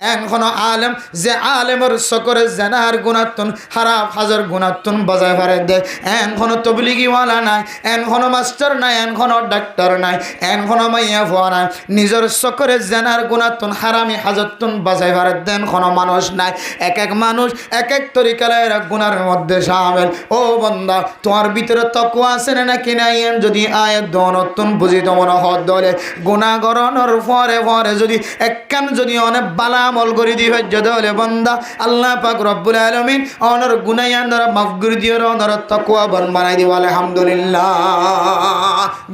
এখনো আলেম যে আলেমর সকরে জানার গুণাত্তন হারাপ হাজার গুণাত্তন বাজায় ভারে দেয় এখনো তবলিগিওয়ালা নাই এখনো মাস্টার নাই এখনো ডাক্তার নাই এখনো মাইয়া ভুয়া নাই নিজের সকরে জানার গুণাত্তন হারামি হাজারতন বাজায় ভারে দেন কোনো মানুষ নাই এক এক মানুষ এক এক তরিকার গুণার মধ্যে সামিল ও বন্দা তোমার ভিতরে তকওয়া আছে নাকি নাই যদি আয়াত দনতন বুঝি তোমার হদ দলে গুনাহ গরনের পরে পরে যদি একখান যদি অনেক বালা আমল করে দিবে যদি বন্দা আল্লাহ পাক রব্বুল আলামিন অনর গুনায়ানরা মাফ করে দিও অনর তাকওয়াবান বানাই দিও আলহামদুলিল্লাহ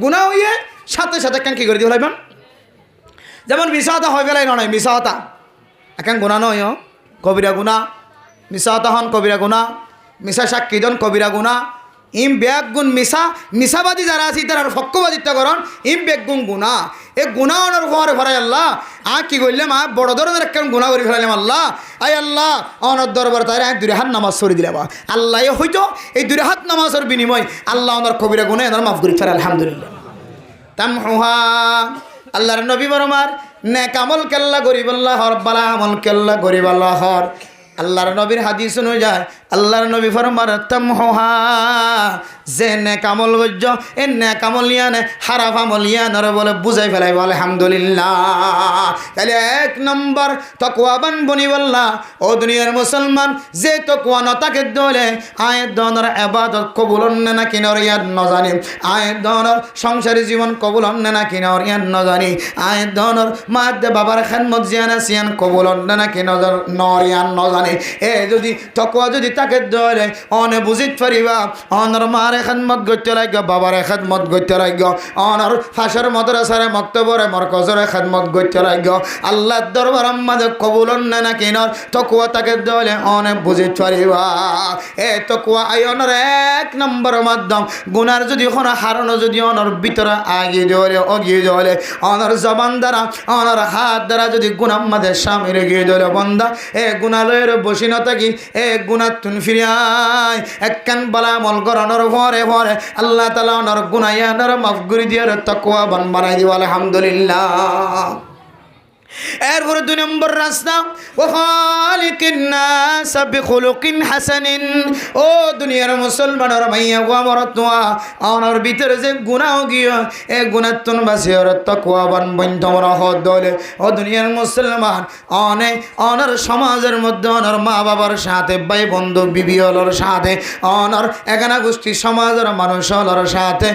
গুনাহ হইয়ে সাথে সাথে কেন কি করে দিও লাইবেন যেমন মিসাতা হয়ে গেলাই নয় মিসাতা এখন গুনাহ নয় কবিরা গুনাহ মিসাতা হন কবিরা গুনাহ মিসা সাক্ষীদন কবিরা গুনাহ ইম ব্যাগ গুণ মিসাবাদী যারা আছে তার ফক্কবাদিত্য করন ইম ব্যাগ গুণ গুণা এ গুণা অনার ঘরে ভরাই আল্লাহ কি করলাম বড় ধরনের একটা গুণা করে ফেলাইলাম আল্লাহ আই আল্লাহ অনর দরবার তাই দুই হাত নামাজ সরি দিলাম আল্লাহ হইতো এই দুই হাত নামাজের বিনিময় আল্লাহ ওনার কবিরা গুণা এনার মাফ করি ফেরা আলহামদুলিল্লাহ তামহুহা আল্লাহর নবী বরমার নেক আমল কেল্লা গরিব আল্লাহর বালা আমল কেল্লা গরিব আল্লাহর আল্লাহর নবীর হাদিস অনুযায়ী আল্লাহর নবী ফরমান তামহুহা যে নেক আমল বজ্জ এ নেক আমল ইয়ানে হারাফ আমল ইয়ানের বলে বুঝাই ফেলাই বলে আলহামদুলিল্লাহ তাহলে এক নম্বর তাকওয়াবান বনিবাল্লাহ ও দুনিয়ার মুসলমান যে তাকওয়া না তাকে দলে আয়াত দনের ইবাদত কবুল হন্নে না কিনর ইয়াদ ন জানি আয়াত দনের সংসারী জীবন কবুল হন্নে না কিনর ইয়াদ ন জানি আয়াত দনের মাদ্দে বাবার খেদমত জিয়ানা সিয়ান কবুল হন্নে না কিনর নর ইয়াদ ন জানি এ যদি তাকওয়া যদি তাকে দলে অনে বুঝিত পারিবা অনর মার খেদমত করতে লাগবে বাবার খেদমত করতে লাগবে অনর ফাঁসের মাদ্রাসার মক্তবরে মরকজের খেদমত করতে লাগবে আল্লাহর দরবার মাঝে কবুল হন্নে না কিনর তাকওয়া তাকে দলে অনে বুঝিত পারিবা এ তাকওয়া আয়নের এক নম্বর মাধ্যম গুনার যদি কোনো হারানো যদি অনর ভিতরে আগিয়ে দলে অগিয়ে দলে অনর জবান দ্বারা অনর হাত দ্বারা যদি গুনার মাঝে সামিল গিয়ে দলে বন্দা এ গুনালয়ের বসি না থাকি এ গুনার তুন ফিরিয়ায় একখান বালা আমল করানোর পরে পরে আল্লাহ তাআলা অনর গুনায়ানর মাফ করে দিয়ার তাকওয়াবান বানাই দিও আলহামদুলিল্লাহ এরপরে দুই নম্বর রাস্তা ও খালিকিন নাস বিখুলুকিন হাসানিন ও দুনিয়ার মুসলমানের মাইয়া গো আমার তোয়া আমার ভিতরে যে গুনাহ গিয়ে এ গুনাহতন বাসিয়র তাকওয়াবান বন্ধ রহত দলে ও দুনিয়ার মুসলমান অনর সমাজের মধ্যে অনর মা বাবার সাথে ভাই বন্ধু বিবিওলর সাথে অনর একানা গোষ্ঠী সমাজের মানুষের সাথে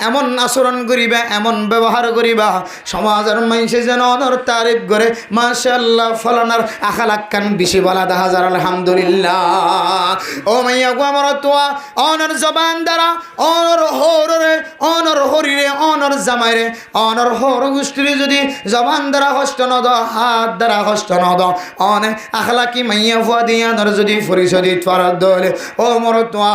এমন আচরণ করিবা এমন ব্যবহার করিবা সমাজের মানুষে যেন অনর তারিফ করে মাশাআল্লাহ ফলানার আখলাক কান বেশি বলা দেখা যায় আলহামদুলিল্লাহ ও মাইয়া গো আমার তোয়া অনর জবান দ্বারা অনর হরে অনর হরিরে অনর জামাইরে অনর হর গোষ্ঠীরে যদি জবান দ্বারা হস্ত নদ হাত দ্বারা হস্ত নদ অনে আখলাকি মাইয়া ফুয়া দিয়া নর যদি পরিচয় দিত পারার দলে ও মর তোয়া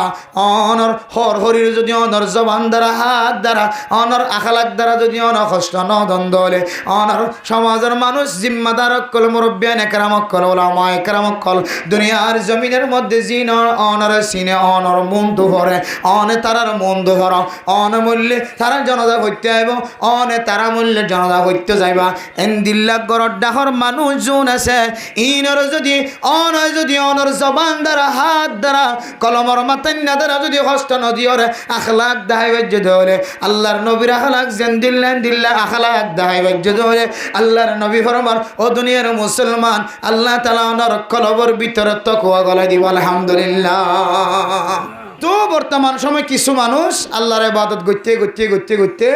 অনর হর হরিরে যদি অনর জবান দ্বারা হাত দ্বারা অনর আখলাক দ্বারা যদি অনর হস্ত নদন দলে অনর সমাজের মানুষ জিম্মাদার কল মুরব্বিয়ান একরামক কল ওলামা একরামক কল দুনিয়ার জমিনের মধ্যে জিন অনর সিনে অনর মন্দ ভরে অনে তারার মন্দ ভর অনমূল্যে তারা জনতা হইতে আইব অনে তারা মূল্যে জনতা হইতে যাইবা এন্দিল্লা গরর ডাহর মানুষ যোন আছে ইনর যদি অনর জবান দ্বারা হাত দ্বারা কলমর মাতান্না দ্বারা যদি হস্ত নদীর আখলাক দাহাইবে যদি হলে আল্লাহর নবীর আখলাক যেন দিল্লা আখলাক দাহাইবে যদি হলে আল্লাহর নবী ফরমান ও দুনিয়ার মুসলমান আল্লাহ তাআলা ওনার কলবের ভিতরে তাকওয়া গলায় দিব আলহামদুলিল্লাহ তো বর্তমান সময় কিছু মানুষ আল্লাহর ইবাদত করতে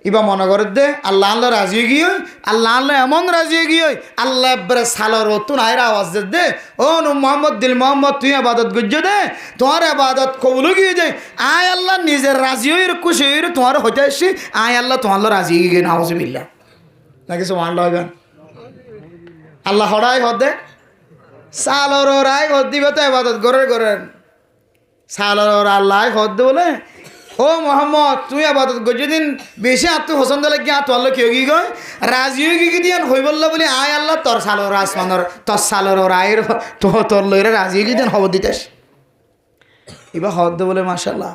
ইবা মনে করে দে আল্লাহ রাজি গিয়ে আল্লাহ এমন রাজি গিয়ে আল্লাহ এবারে সালর তুন আয়ের আওয়াজ দে ও মোহাম্মদ দিল মোহাম্মদ তুই আবাদত করছো দে তোমার আবাদত কবুল গিয়ে যায় আয় আল্লাহ নিজের রাজি হয়ে খুশি হয়ে তোমার হইতে আসছি আয় আল্লাহ তোমার রাজি গিয়ে নাউজুবিল্লাহ নাকি সুবহানাল্লাহ আল্লাহ হড়াই হদে সালর রায় হদ দিবে তো আবাদত করেন সালর আল্লাহ হদ বলে ও মোহাম্মদ তুই আবাদত করছি দিন বেশি আত্ম পছন্দ লাগে আর তোর কেউ কি কয় রাজি কি দিয়ান হই বললো বলে আয় আল্লাহ তোর সালর আসমানর তোর সালর রায়ের তোর লইরে রাজি কি দিন খবর দিতেস এবার হদ বলে মাশাআল্লাহ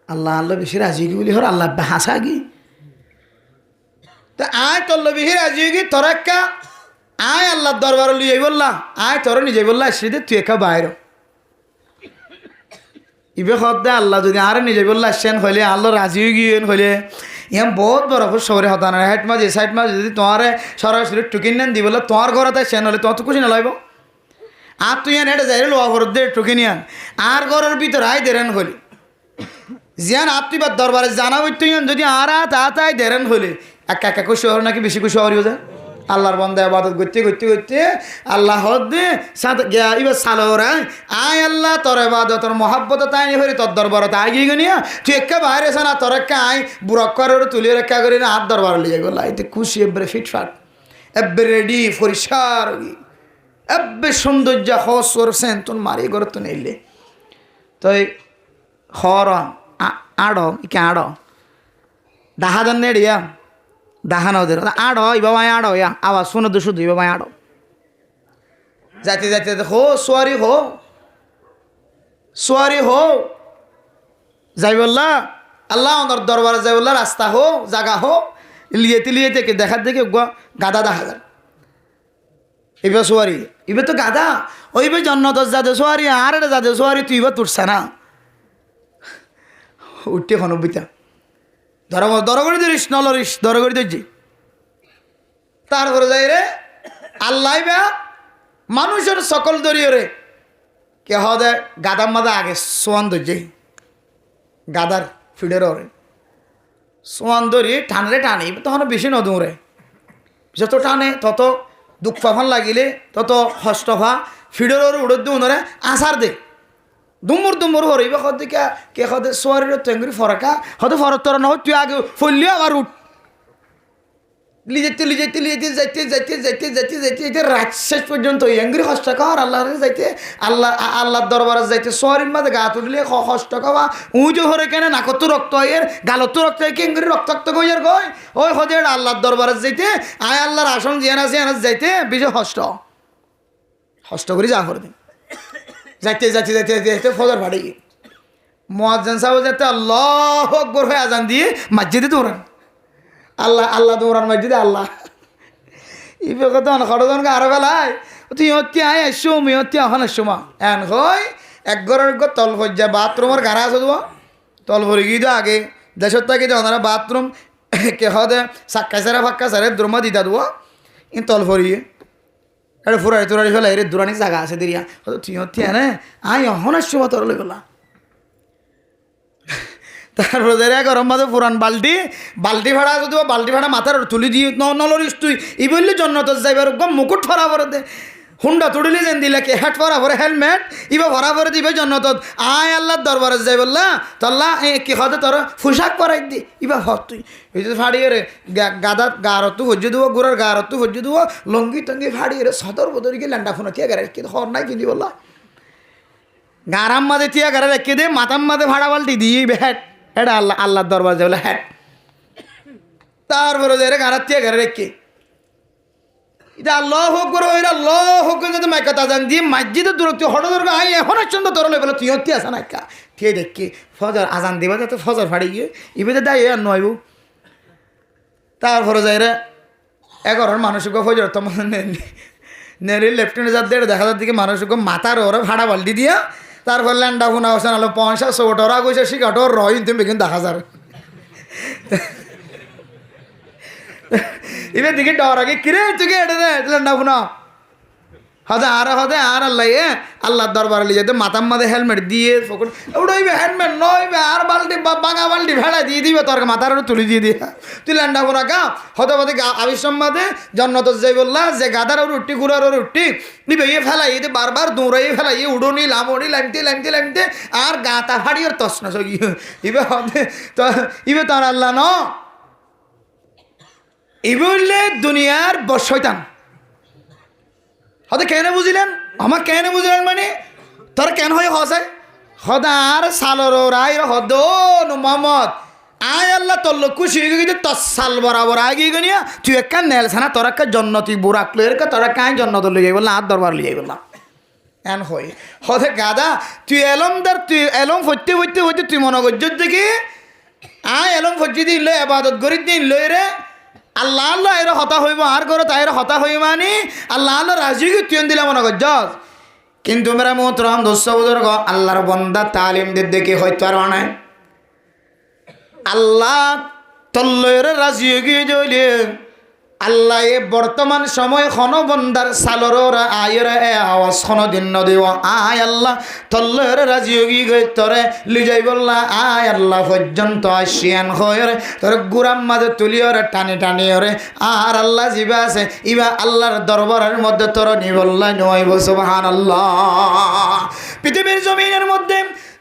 আল্লাহ বেশি রাজি কি বলি হর আল্লাহ হাসা কি তা আয় তোর বেশি রাজি কি তোর একটা আয় আল্লাহর দরবারে লিয়ে বললা আয় তোর নিজে বললা সেদে তুই একা বাইর ইবে হদে আল্লাহ যদি আর নিজে বললা আসছেন হইলে আল্লাহ রাজি হয়ে গিয়েন হইলে ইয়াম বহুত বড় শহরে হতা না হেড মাঝে সাইড মাঝে যদি তোমার সরাসরি টুকিন নেন দি বললো তোমার ঘরতে সেন হলে তোমার তো খুশি না লাইব আর তুই এন হেঁটে যাই লোয়া ঘর দে টুকিনিয়ান আর ঘরের ভিতরে আয় দেরেন হলি জিয়ান আপনি বা দরবারে জানাবো তুই যদি আর তাই দেরেন হলে একা একা খুশি হর নাকি বেশি খুশি হরিও যায় আল্লাহর বন্দা ইবাদত করতে করতে করতে আল্লাহ হদে গিয়া ইবার সালোরা আয় আল্লাহ তোর ইবাদত তোর মহাব্বত তাই নি হরি তোর দরবারতে আয় গিয়ে গনিয়া তুই একা বাইরে আছে না তোর একা আয় বুড়ক করে তুলিয়ে রেখা করি না আর দরবার লিয়ে গেল এতে খুশি এবারে ফিটফাট এবারে রেডি পরিষ্কার এব্বে সৌন্দর্য হস করছেন তোর মারি করে তো নেইলে তাই হর আড় ইকে আড় ডাহাদান নেড়িয়া ডাহান ওদের আড় ইবা মায় আড় ইয়া আওয়াজ শুনে তো শুধু ইবা মায় আড় যাইতে যাইতে হো সোয়ারি হো যাই বললা আল্লাহ ওনার দরবারে যাই বললা রাস্তা হো জাগা হো লিয়েতে কে দেখার দেখে গাদা দেখা যায় এবার সোয়ারি এবার তো গাদা ওইবে জন্নত যাদে সোয়ারি আর এটা যাদে সোয়ারি তুই এবার তুটছে না উঠতে খনবিতা দরগড়ি ধরিস নলরিস দরগড়ি ধরছি তারপরে যাই রে আল্লাহ বা মানুষের সকল দরিয়ে রে কে হদে গাদার মাদা আগে সোয়ান ধরছে গাদার ফিডের ওরে সোয়ান ধরি টানলে টানি তখন বেশি নদৌড়ে যত টানে তত দুঃখ ফাফান লাগিলে তত হস্তফা ফিডের ওরে উড়ে দিও আসার দে দুমুর হরিবে হদে কে হদে সোয়ারির টেঙ্গুরি ফরাকা হদে ফরক তোর নহ তুই আগে ফললি আবার উঠ লিজাইতে যাইতে রাত শেষ পর্যন্ত এঙ্গুরি হস্ত খাওয়ার আল্লাহর যাইতে আল্লাহর দরবারে যাইতে সোয়ারির মাঝে গা তুললে হস্ত খাওয়া উঁচু হরে কেন নাকতো রক্ত এর গালতো রক্ত কেঙ্গুরি রক্তাক্ত গইয়ার গয় ওই হদে আল্লাহর দরবারে যাইতে আয় আল্লাহর আসন জিয়ানা যাইতে বিজয় হস্ত করি যা করে দিন যাইতে ফজর ফাড়ে গিয়ে মুয়াজ্জিন সাহেব যাতে আল্লাহু আকবার হয়ে আজান দিয়ে মসজিদে দৌড়ান আল্লাহ দৌড়ান মসজিদে আল্লাহ ইবে কত খড়জনকে আরো বেলায় তুই হত্যি আয় আসছো মি হত্যি এখন আসছো মা এন হয় এক ঘরের তল ফজ্জা বাথরুমের গাড়া আছে দেবো তল ভরে গিয়ে দেওয়া আগে দেশের থেকে ওনারা বাথরুম কে হদে ফাক্কা সারে দ্রমা দিতা দেবো তল ভরিয়ে এটা ফুরারি তুরারি ফেলে এর দূরানি জায়গা আছে দিরিয়া তুই হত্যি আনে আয় এখন আসছো মা তোর গেলা তারপরে গরম মাঝে পুরান বাল্টি ভাড়া যদি বাল্টি ভাড়া মাথার তুলি দিয়ে নলরিস তুই ই বললি জন্নত যাইবার মুকুট ফরা ভরে দে হুন্ডা তুড়িলি যেন দিলে কে হেট ফরা ভরে হেলমেট ইবা ভরা ভরে দিবে জন্নত আয় আল্লাহর দরবারে যাই বললা তল্লা কি হতে তোর পোশাক পরাই দি ইবা হত তুই এই যে ফাড়িয়ে রে গাদার গারতো হজ্জে দেবো গোড়ার গারতো হজ্জে দেবো লঙ্গি টঙ্গি ফাড়িয়ে রে সদর বদরিকে ল্যান্ডা ফোনা কে গাড়ি কিন্তু হর নাই কিনি বললা গারাম মাঝে তিয়া গাড়া রেখে দে মাথার মাঝে ভাড়া বাল্টি দিয়ে হ্যাট এটা আল্লাহর দরবার যাবলে হ্যাঁ তারপরে যে গাড়ার তিয়া গাড়া রেখে এটা আল্লাহ হোক করে ওইরা আল্লাহ হোক করে যদি মাইকা তাজান দিয়ে মসজিদের দূরত্ব হঠাৎ ধরবে আই এখন চন্দ্র তরলে বলে তুই হত্যি আসা নাইকা ঠিক দেখি ফজর আজান দিবা যাতে ফজর ফাড়ি গিয়ে ইবেতে দেয় আর নয়ব তারপরে যাই রে এগারোর মানুষকে ফজর তো নেরি লেফটেন্যান্ট যার দেড় দেখা যার দিকে মানুষকে মাথার ওরা ভাড়া বাল্টি দিয়া তারপর ল্যান্ডা ফোনা বসেন আলো 50 ওরা গেছে শিকাটোর রয় তুমি কিন্তু দেখা যাবে এবার দিকে ডর আগে কিরে তুই এটা দে ল্যান্ডা ফোনা হদে আর আল্লাহ আল্লাহর দরবারে লিয়ে যেতে মাথার মাঝে হেলমেট দিয়ে ফকর উড়াইবে হেলমেট নইবে আর বাল্টি বাঙা বাল্টি ভেড়া দিয়ে দিবে তোর মাথার তুলি দিয়ে দিয়ে তুই ল্যান্ডা ফোনা গা হতে হতে আবিসম্বাদে জন্নত যাই বললা যে গাদার রুটি গুড়ার রুটি নিবে ইয়ে ফেলাই এতে বারবার দৌড়াই ফেলাই উড়োনি লামড়ি লামতে আর গাতা ফাড়ি আর তসনা সগি ইবে হতে তো ইবে তোর আল্লাহ ন ইবে বললে দুনিয়ার শয়তান হতে কেন বুঝিলেন আমার কেন বুঝিলেন মানে তোর কেন হয় হসায় হদার সালর রায় হদ মোহাম্মদ আয় আল্লাহ তোর খুশি হয়ে গেছে তোর সাল বরাবর আগে গিয়ে তুই একটা নেলছানা তোর একটা জন্নতি বুড়াক লো এর তোর কাই জন্নত লিয়ে বললাম আর দরবার লিয়ে বললাম এন হই হতে গাদা তুই এলম ফরতে তুই মনে করছ দেখি আয় এলম ফরছি দিন লো এবাদত করি দিন লই রে আল্লাহ আল্লাহ এর হতা হইব আর করো তাই হতা হইব মানে আল্লাহ আল্লাহ রাজি তুই দিলাম মনে কর জজ কিন্তু মেরা মোহতরম দোস্ত বুজুর্গ আল্লাহর বন্দা তালিম দেখে হয়তো আর অনেক আল্লাহ তল্লয়ের রাজি গিয়ে জইলে আল্লাহ এ বর্তমান সময় খন বন্দার সালর আয়ের আওয়াজ খন দিন নদীও আয় আল্লাহ তল্লয়ের রাজি গিয়ে তরে লিজাই বললা আয় আল্লাহ পর্যন্ত আসিয়ান হয়ে তোর গুরাম মাঝে তুলিওরে টানি টানি ওরে আর আল্লাহ জিবা আছে ইবা আল্লাহর দরবারের মধ্যে তোর নিবল্লা নয় সুবহানাল্লাহ। পৃথিবীর জমিনের মধ্যে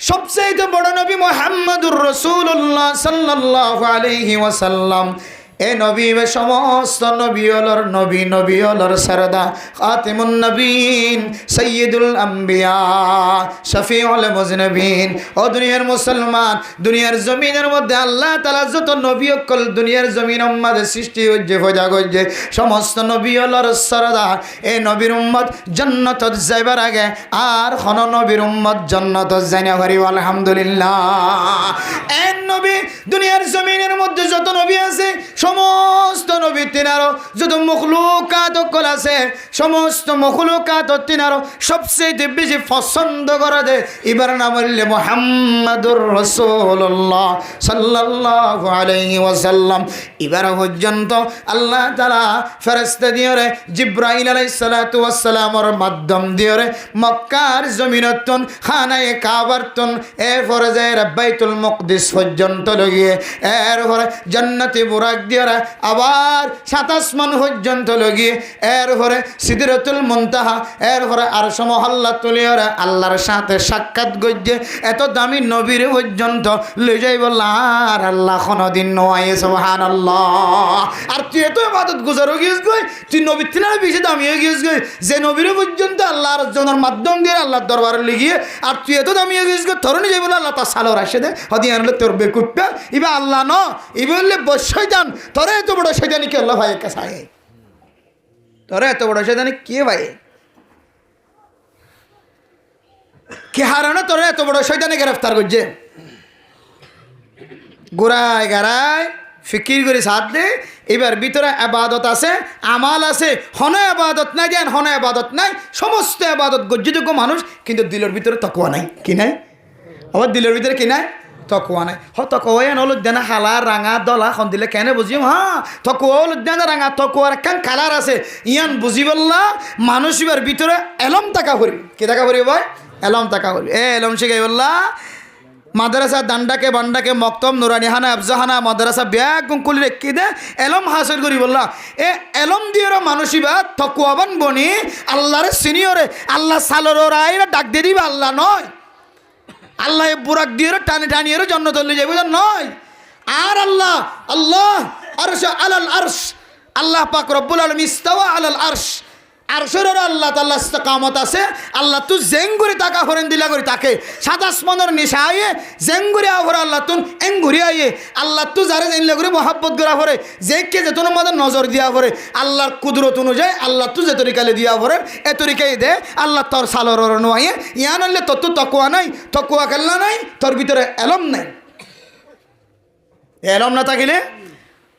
সবচেয়ে বড় নবী মুহাম্মদুর রাসূলুল্লাহ সাল্লাল্লাহু আলাইহি ওয়াসাল্লাম এ নবী সমস্ত নবী হলর সরদা খাতিমুন নবীন সৈয়দুল আম্বিয়া শফিউল মুজনবিন। ও দুনিয়ার মুসলমান দুনিয়ার জমিনের মধ্যে আল্লাহ তাআলা যত নবী অকল দুনিয়ার জমিন উম্মতের সৃষ্টি হইছে ফজা গইছে সমস্ত নবী হলর সরদা এ নবীর উম্মত জান্নাতত যাইবার আগে আর কোন নবীর উম্মত জান্নাতত যাই না করি আলহামদুলিল্লাহ। এ নবী দুনিয়ার জমিনের মধ্যে যত নবী আছে সমস্ত নবী তিনারো যত মখলুকাত অকল আছে সমস্ত মখলুকাত তিনারো সবচেয়ে বেশি পছন্দ করে দে এবার নাম হইলে মুহাম্মাদুর রাসূলুল্লাহ সাল্লাল্লাহু আলাইহি ওয়াসাল্লাম। এবার পর্যন্ত আল্লাহ তাআলা ফেরেশতা দিয়ে রে জিবরাইল আলাইহিস সালাতু ওয়াস সালামের মাধ্যম দিয়ে রে মক্কার জমিনতন খানায়ে কাবারতন এরপরে যায় বাইতুল মুকদ্দিস পর্যন্ত লগিয়ে এরপরে জান্নাতে বুরাক দিয়ে আবার 27 আসমান পর্যন্ত লগিয়ে এরপরে সিদরাতুল মুনতাহা এরপরে আরশ মহল্লা তুলিয়ে আল্লাহর সাথে সাক্ষাৎ গজ্জে এত দামি নবীর পর্যন্ত লই যাই বললা আর আল্লাহ কোনদিন নয় সুবহানাল্লাহ। আর তুই এত ইবাদত গুজারো গিয়েছ গই তুই নবীর থেকে বেশি দামি হয়ে গিয়েছ গই যে নবীর পর্যন্ত আল্লাহর জনের মাধ্যম দিয়ে আল্লাহর দরবারে লিগিয়ে আর তুই এত দামি হয়ে গিয়েছ গই ধরনি যাই বলে আল্লাহ তার সালোর আসে দে হদি আনলে তোর বেকুপ্পা ইবা আল্লাহ ন ইবা বললে শয়তান তোরে এত বড় শয়তানি কে আল্লাহ ভাই কাছে তোরে এত বড় শয়তানি কে ভাই কে হারানো তোরে এত বড় শয়তানি গ্রেফতার করছে গোড়ায় গাড়ায় ফিকির করে সাথ দে এবার ভিতরে আবাদত আছে আমাল আছে হন আবাদত নাই দেন হন আবাদত নাই সমস্ত আবাদত গজ্জিযোগ্য মানুষ কিন্তু দিলের ভিতরে তকওয়া নাই কি নাই আবার দিলের ভিতরে কি নাই তকওয়া নাই তকওয়া এন হল দেনা হালা রাঙা দলা খন দিলে কেন বুঝিম হ্যাঁ তকওয়া হল দেনা রাঙা তকওয়ার একখান কালার আছে ইয়ান বুঝি বললা মানুষ এবার ভিতরে এলম টাকা করি কি টাকা করি ভাই এলম টাকা করি এলম শিখাই বললা মাদ্রাসা দান্ডাকে বান্ডাকে মক্তম নুরানি হানা আফজাহানা মাদ্রাসা ব্যাগ কুলি রেখে দে এলম হাসিল করি বললা এ এলম দিয়ে মানুষ বা তকুয়াবান বনি আল্লাহরে সিনিয়রে আল্লাহ সালোর রায়রা ডাক দিয়ে দিবে আল্লাহ নয় আল্লাহ বুরাক দিয়ে টানি টানিয়ে জন্য চলে যাবে নয় আর আল্লাহ আল্লাহ আরশ আলাল আরশ আল্লাহ পাক রব্বুল আলামিন ইস্তাওয়া আলাল আরশ আরশের আল্লাহ তাআলা ইস্তিকামত আছে আল্লাহ তু জেঙ্গুরি টাকা ফরেন দিলা করি তাকে সাত আসমানের নিশা আইয়ে জেঙ্গুরি আভরে আল্লাহ তুন এঙ্গুরি আইয়ে আল্লাহ তু যারে জানলে করে মহাব্বত করা পরে যে কে যে তোর মধ্যে নজর দিয়া পরে আল্লাহর কুদরত অনুযায়ী আল্লাহ তু যে তরিকালে দিয়া পরে এ তরিকাই দে আল্লাহ তোর সালর নোয়াইয়ে ইয়ান আনলে তোর তো তকুয়া নাই তকুয়া কাল্লা নাই তোর ভিতরে এলম নাই এলম না থাকিলে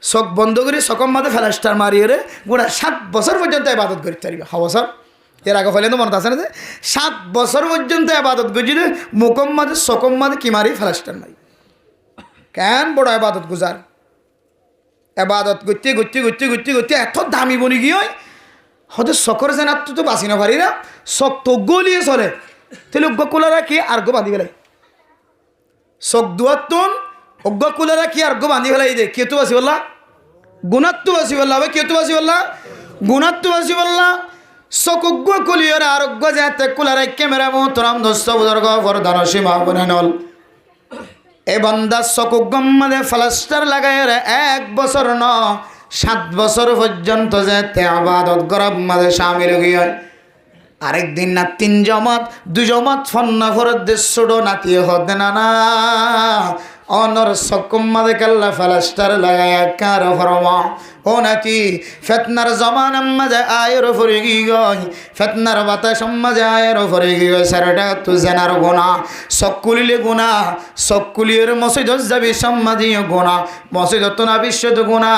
চোখ বন্ধ করে চকম মাঝে ফেলাস্টার মারিয়ে রে গোটা 7 বছর পর্যন্ত ইবাদত করতে পারবে 6 বছর এর আগে ফেলে তো মনে আছে না যে 7 বছর পর্যন্ত ইবাদত করছি রে মুকম মাঝে চকম মাঝে কি মারি ফেলাস্টার মারি কেন বড় ইবাদত গুজার ইবাদত করতে করতে করতে করতে করতে এত দামি বনি গিয়ে হয়তো চকর জেনার তো বাঁচি না পারি না চক তো গলিয়ে চলে তাহলে অজ্ঞ কোলা রাখি আর গো বাঁধি ফেলাই চক দুয়ার তুন অজ্ঞ কোলা রাখি আর গো বাঁধি ফেলাই দে কে তো বাঁচি বললা গুণাত্ম বাসি বললা ভাই কে তো বাসি বললা গুণাত্ম বাসি বললা চকুজ্ঞ কুলিয়র আরোগ্য যাতে কুলারে ক্যামেরা মোহতরম দোস্ত বুজুর্গ বরদান সীমা বনেনল এ বান্দা চকুজ্ঞ মানে প্লাস্টার লাগায় 1 বছর ন 7 বছর পর্যন্ত যাতে ইবাদত গরব মাঝে শামিল হই আরেকদিন না 3 জমাত 2 জমাত ফন্না ফরদ দেশড়ো নাতিয়ে হদে না না অনর সকম মাদে কাল্লা ফলাস্টার লাগায়া কার ফরমা ও নাতি ফেতনার জমানার মাঝে আয়ের ফরে গি গই ফেতনার বাতাস মাঝে আয়ের ফরে গি গই সারাটা তু জেনার গোনা সকুলিলে গোনা সকুলির মসজিদ যাবি সম্মাদীয় গোনা মসজিদত না বিশ্বত গোনা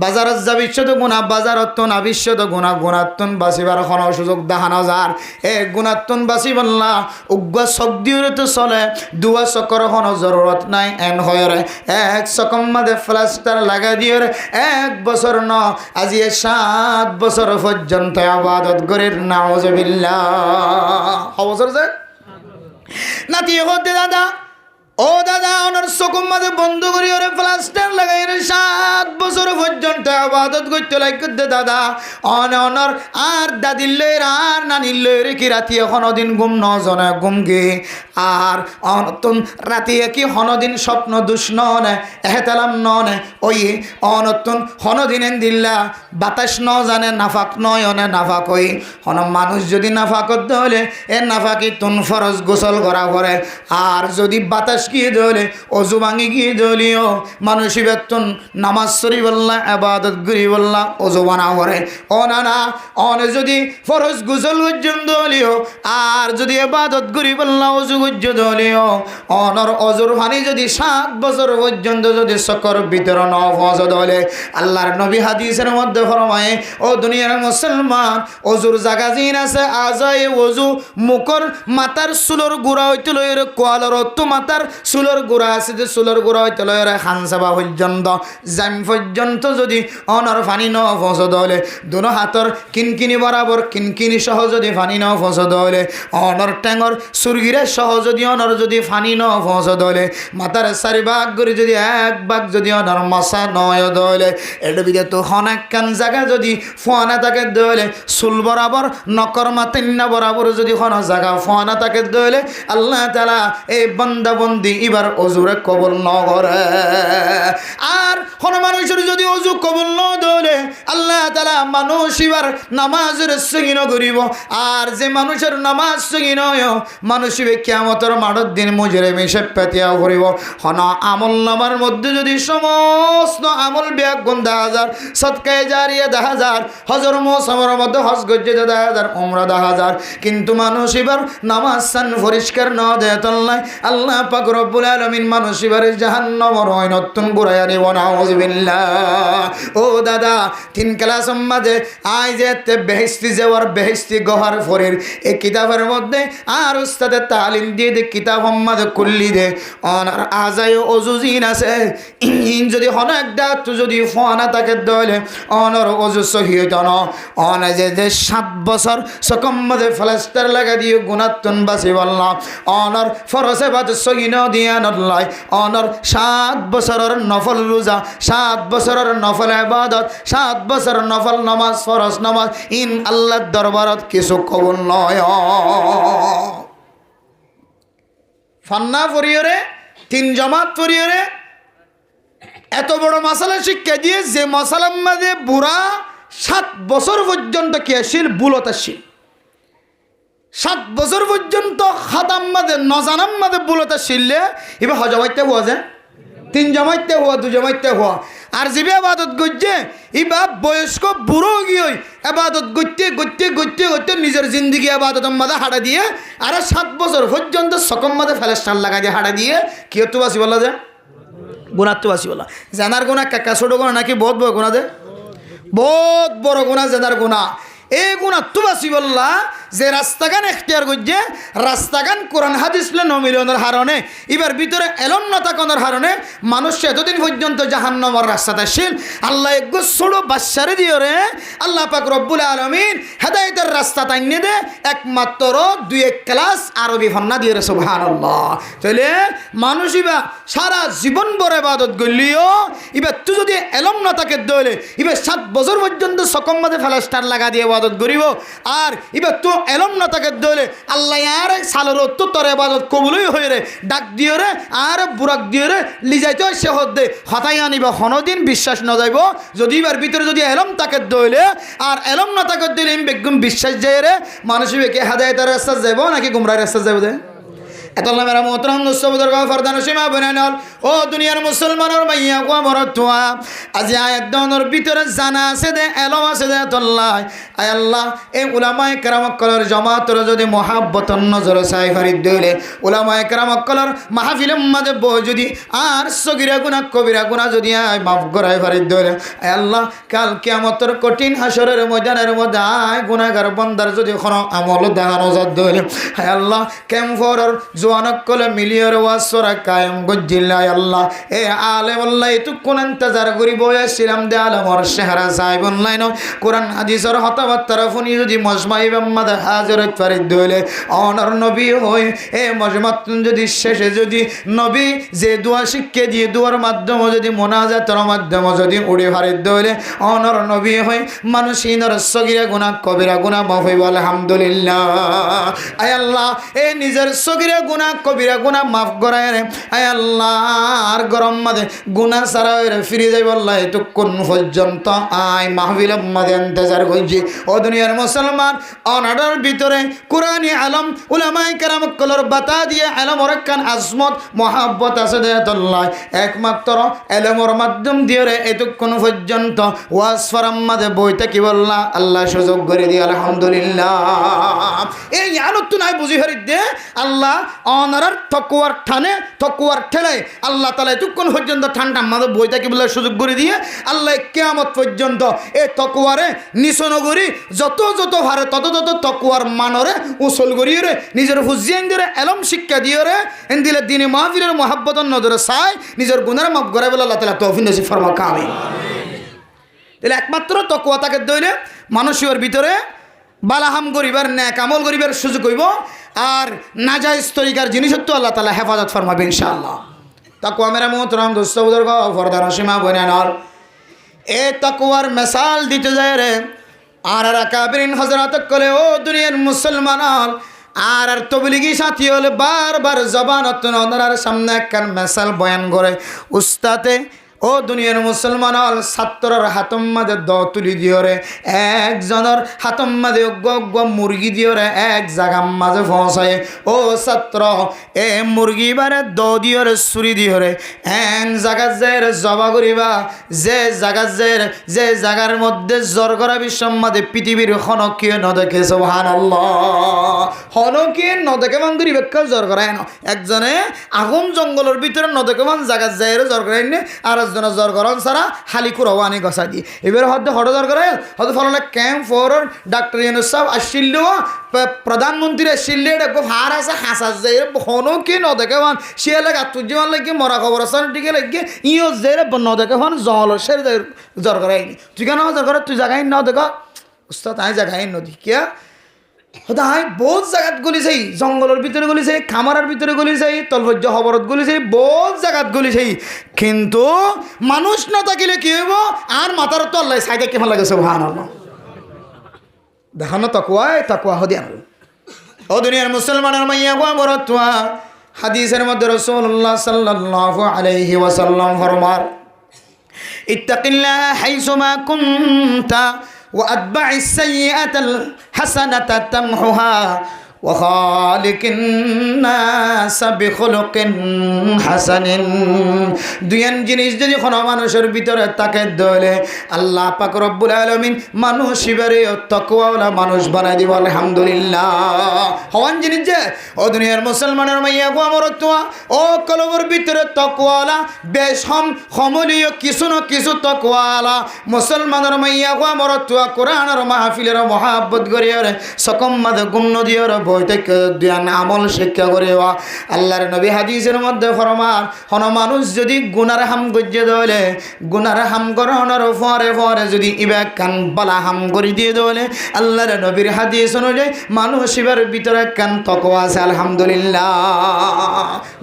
বাজারত যাবি বিশ্বত গোনা বাজারত না বিশ্বত গোনা গুণাত্তন বাঁচিবার কোনো সুযোগ দেখা নযার এ গুণাত্তন বাঁচি বললা উগ্র শব্দির তো চলে দুয়া চকর কোনো জরুরত নাই এন হয় এক চকম মাঝে প্লাস্টার লাগা দিয়ে 1 বছর ন আজি 7 বছর পর্যন্ত আবাদত করির নাউজুবিল্লাহ বছর যায় নাতি হতে দাদা ও দাদা ওনার চকুর মাঝে বন্ধ করি ওরে প্লাস্টার লাগাই 7 বছর পর্যন্ত আবাদত করতে লাগতে দাদা অনর আর দাদির লয়ের আর নানির লয়ের কি রাতি দিন ঘুম নজনে ঘুমকে আর অনতন রাতি কি হনদিন স্বপ্ন দুষ্ণ নে এহেতালাম নে ওই অনতন হনদিন দিল্লা বাতাস ন জানে নাফাক নয়নে নাফাক ওই হন মানুষ যদি নাফাক করতে হলে এ নাফাকি তুন ফরজ গোসল করা করে আর যদি বাতাস গিয়ে দলে অজু ভাঙি গিয়ে দলীয় মানুষই বেতন নামাজ শরীফ বললাম আবাদত করি বললাম অজু বানা করে ও না অনে যদি ফরজ গোসল উজ্জন দলীয় আর যদি আবাদত করি বললাম অজু উজ্জ দলীয় অনর অজুর পানি যদি 7 বছর পর্যন্ত যদি সকর ভিতর ন ফজ দলে আল্লাহর নবী হাদিসের মধ্যে ফরমায় ও দুনিয়ার মুসলমান অজুর জায়গা জিন আছে আজায় অজু মুখর মাথার চুলর গুড়া হইতে লইরে কোয়ালর তো মাথার চুলর গুড়া আছে যে চুলর গুড়া হইতে লইরে খানসাবা পর্যন্ত জাম পর্যন্ত যদি অনর পানি ন ফজ দলে দুনো হাতর কিনকিনি বরাবর কিনকিনি সহ যদি পানি ন ফজ দলে অনর ট্যাঙর সুরগিরে সহ যদি অনর যদি পানি ন ফজ দলে মাথার 4 ভাগ করে যদি 1 ভাগ যদি অনর মশা নয় দলে এটা বিদে তো অনেক কান জায়গা যদি ফোয়ানা তাকে দলে চুল বরাবর নকর মাতিন্না বরাবর যদি কোনো জায়গা ফোয়ানা তাকে দলে আল্লাহ তাআলা এই বান্দা বন্দি এবার অজুরে কবুল ন করে আর কোন মানুষের যদি অজু কবুল ন দলে আল্লাহ তাআলা মানুষ এবার নামাজের সঙ্গী ন করিব আর যে মানুষের নামাজ সঙ্গী নয় মানুষ কিয়ামতের মাঠের দিন মুজরে মিশে পেতিয়া করিব হন আমল নামার মধ্যে যদি সমস্ত আমল ব্যাগ গুণ 10,000 সদকায়ে জারিয়া 10,000 হজর মৌসুমের মধ্যে হজ গজ্জে 10,000 উমরা 10,000 কিন্তু মানুষ এবার নামাজ সান পরিষ্কার ন দেয় তল্লাই আল্লাহ পাক রব্বুল আলামিন মানুষ এবার জাহান্নামের হয় নতুন ঘুরাইয়া নিব নাউজুবিল্লাহ ও দাদা 3 ক্লাস মাঝে আই যেতে বেহেশতি যাওয়ার বেহেশতি গহর ফরির এই কিতাবের মধ্যে আর উস্তাদের তালিম দিয়ে দে কিতাব মাঝে কুল্লি দে অনার আজায় অজুজিন আছে ইন যদি অনেক দাঁত যদি ফোয়ানা তাকে দলে অনর অজু সহিত ন অন যে 7 বছর সকম মাঝে প্লাস্টার লাগা দিয়ে গুণাত্তন বাসি বললাম অনর ফরসে বাদ সহিন দিয়া নল্লাই অনর 7 বছরের নফল রোজা 7 বছরের নফল ইবাদত 7 বছর নফল নামাজ ফরজ নামাজ ইন আল্লাহর দরবারত কিছু কবুল নয় ফান্না ফরিয়রে 3 জামাত ফরিয়রে এত বড় মশালা শিক্ষা দিয়ে যে মশালার মাঝে বুড়া 7 বছর পর্যন্ত কিয়াশীল বুলতাশীল 7 বছর পর্যন্ত খাতাম মাঝে নজানাম মাঝে বুলতা শিললে এবার হজমাইতে হওয়া যায় 3 জমাইতে হওয়া 2 জমাইতে হওয়া আর যে আবাদত গজ্জে এবার বয়স্ক বুড়ো গিয়ে আবাদত গড়তে গড়তে গড়তে গড়তে নিজের জিন্দগি আবাদতের মাঝে হাঁটা দিয়ে আর 7 বছর পর্যন্ত সকম মাঝে ফেলেস্টার লাগা দিয়ে হাঁটা দিয়ে কি হতো বাসি বলা যায় গুণাত্ম বাসি বলা জানার গুণা কাকা ছোট গুণা নাকি বহুত বড় গুণা দে বহুত বড় গুণা জানার গুণা এই গুণাত্ম বাসি বললা যে রাস্তাগান এখতিয়ার করছে রাস্তাগান কোরআন হাদিস নমিলনের হারণে এবার ভিতরে এলম না থাকানোর হারণে মানুষ এতদিন পর্যন্ত জাহান্নামের রাস্তাতে আসিল আল্লাহ এক ছোটো বাচ্চারে দিয়ে রে আল্লাহ পাক রব্বুল আলামিন হেদায়েতের রাস্তা টাইনে দে একমাত্র 2 ক্লাস আরবি ফন্না দিয়ে রে সুবহানাল্লাহ তাহলে মানুষ এবার সারা জীবন বড় ইবাদত করলিও এবার তুই যদি এলম না থাকে দলে এবার 7 বছর পর্যন্ত সকম মাঝে ফেলাস্টার লাগা দিয়ে ইবাদত করিব আর এবার তো এলম না তাকে দলে আল্লাহ আর সালের তো তোর ইবাদত কবুলই হয়ে রে ডাক দিয়ে রে আর বুরাক দিয়ে রে লিজাইতে সে হদে হতাই আনিবা হনদিন বিশ্বাস না যাইব যদি এবার ভিতরে যদি এলম তাকে দলে আর এলম না তাকে দলে বেগুন বিশ্বাস যায় রে মানুষ বেকে হেদায়েতের রাস্তা যাইব নাকি গুমরাহের রাস্তা যাইব দে এতলা মেরা মোহতরম দোস্তবুদর ফরদান সীমা বনানল ও দুনিয়ার মুসলমানের মাইয়া কো মরতুয়া আজি আয়াত দনের ভিতরে জানা আছে দে এলম আছে দে তল্লাই আয় আল্লাহ এই উলামায়ে কেরাম কলর জামাতর যদি মহাব্বতন নজর চাই ফারিদ দিলে উলামায়ে কেরাম কলর মাহফিলের মাঝে বই যদি আর সগীরা গুনাহ কবিরা গুনাহ যদি আয় মাফ করাই ফারিদ দিলে আয় আল্লাহ কাল কিয়ামতের কঠিন হাসরের ময়দানের মধ্যে আয় গুনাহগার বান্দার যদি কোনো আমল দেখানো যাত দিলে আয় আল্লাহ কেমফরর জোয়ানক কলে মিলিয়র ওয়াসরা কায়েম গজ্জিল্লাহ আল্লাহ এ আলেম আল্লাহ তো কোন ইন্তজার করি বয়াছিলাম দে আলমর চেহারা সাহেব অনলাইন কোরআন হাদিসের হতাবার্তারা শুনি যদি মজমাই বাম্মাদে হাজরত ফারিদ দইলে অনর নবী হই এ মজমাত যদি শেষে যদি নবী যে দোয়া শিক্ষা দিয়ে দোয়ার মাধ্যমে যদি মোনাজাতের মাধ্যমে যদি উড়ে ফারিদ দইলে অনর নবী হই মানুষ ইনর সগীরা গুনাহ কবিরা গুনাহ মাফ হইব আলহামদুলিল্লাহ আয় আল্লাহ এ নিজের সগীরা গুনাহ কবিরা গুনাহ মাফ করায় রে আয় আল্লাহ আর গরম মাঝে গুনাহ ছাড়া ফিরে যাইব আল্লাহ এতক্ষণ পর্যন্ত আয় মাহফিলের মাঝে ইন্তজার করছি ও দুনিয়ার মুসলমান অনাডার ভিতরে কোরআনী আলম উলামায়ে কেরাম কলর বাতা দিয়ে আলম রক্ষান আজমত মহাব্বত আছে দেয়াতুল্লাহ একমাত্র এলমর মাধ্যম দিয়ে রে এতক্ষণ পর্যন্ত ওয়াজ ফরাম মাঝে বইতে কি বললা আল্লাহ সুযোগ করে দিয়ে আলহামদুলিল্লাহ এই আনত নাই বুঝি হরি দে আল্লাহ অনারার তকওয়ার ঠানে তকওয়ার ঠেলে আল্লাহ তাআলা এতক্ষণ পর্যন্ত ঠান্ডা মাঝে বইতে কি বললা সুযোগ করে দিয়ে আল্লাহ কিয়ামত পর্যন্ত এই তকওয়ারে নিশনগরি যত যত ভারে তত তত তকওয়ার মানরে উসল করিয়ে রে নিজের হুজিয়ান দিয়ে এলম শিক্ষা দিয়ে রে এন্দিলে দিনে মাহফিলের মহাব্বতন নজরে চাই নিজের গুনার মাফ করে বলে আল্লাহ তাআলা তৌফিক নসিব ফরমাক আমিন তাহলে একমাত্র তকওয়া তাকে দইলে মানুষের ভিতরে বালাহাম করিবার নেক আমল করিবার সুযোগ হইব আর নাজায়েজ তরিকার জিনিসত্ব আল্লাহ তাআলা হেফাজত ফরমাবে ইনশাআল্লাহ তাকওয়া মেরা মোহতরম দোস্তবুদর ফরদান সীমা বনানল এ তাকওয়ার মিসাল দিতে যায় রে আর আকাবিরিন হযরত কলে ও দুনিয়ার মুসলমান আর তবলিগি সাথী হলে বারবার জবানত ওনার সামনে একখান মিসাল বয়ান করে উস্তাদে ও দুনিয়ার মুসলমান ছাত্রর হাতম মাঝে দ তুলি দিয়রে একজনের হাতম মাঝে মুরগি দিয়রে এক জাগার মাঝে পৌঁছায় ও ছাত্র এ মুরগি বারে দ দিয়রে চুরি দিয়রে এন জাগাত যায় জবা করিবা যে জাগার মধ্যে জ্বর করা বিশ্বের মাঝে পৃথিবীর হনকিয়ে নদেখে সুবহানাল্লাহ হনকিয়ে নদেখে মান করি বেক্ষা জ্বর করায় না একজনে আগুন জঙ্গলের ভিতরে নদেখে মান জাগাত যায় জ্বর করায় আর জনের জ্বর গরম সারা হালি কুরাও আনি গসা দিয়ে এবার হয়তো হঠাৎ জ্বর করে হয়তো ফলে ক্যাম্প ফর ডাক্তার ইউনুস সাহেব আসছিল প্রধানমন্ত্রী আসছিল দেখো হার আছে হাসা যায় হনো কি নদেখে মান সে লাগে আত্মজীবন লাগে মরা খবর আছে টিকে লাগে ইও যে নদেখে মান জল সে জ্বর করায়নি তুই কেন জ্বর করে তুই জায়গায় ন দেখ উস্তাদ আই জায়গায় নদী কে হয়তো আই বহুত জায়গাত গলিছেই জঙ্গলের ভিতরে গলিছেই খামারের ভিতরে গলিছেই তলভজ্য হবরত গলিছেই বহুত জায়গাত গলিছেই কিন্তু মানুষ না থাকিলে কি হইব আর মাথার তো আল্লাহ সাইডে কেমন লাগে সুবহানাল্লাহ দেখানো তাকওয়া হদিয়া ও দুনিয়ার মুসলমানের মাইয়া গো মরতুয়া হাদিসের মধ্যে রাসূলুল্লাহ সাল্লাল্লাহু আলাইহি ওয়াসাল্লাম ফরমান ইত্তাকিল্লাহ হাইসুমা কুনতা وأتبع السيئة الحسنة تمحها وخالق الناس بخلق حسن দুইয়ান জিনিস যদি কোনো মানুষের ভিতরে থাকে দলে আল্লাহ পাক রব্বুল আলামিন মানুষ ইবারে তাকওয়াওয়ালা মানুষ বানাই দিব আলহামদুলিল্লাহ হওয়ান জিনিস যে ও দুনিয়ার মুসলমানের মাইয়া গো আমরতুয়া ও কলবের ভিতরে তাকওয়াওয়ালা বেশ সমলীয় কিছু না কিছু তাকওয়াওয়ালা মুসলমানের মাইয়া গো আমরতুয়া কোরআনের মাহফিলের মহাব্বত করিয়া রে সকম মাদে গুণ দিও বইতে জ্ঞান আমল শিক্ষা করে আল্লাহর নবী হাদিসের মধ্যে ফরমান হন মানুষ যদি গুনার হাম গজ্জে দলে গুনার হাম করানোর পরে পরে যদি ইবা কান বালা হাম করে দিয়ে দলে আল্লাহর নবীর হাদিস অনুযায়ী মানুষ ইবার ভিতরে কান তাকওয়া আছে আলহামদুলিল্লাহ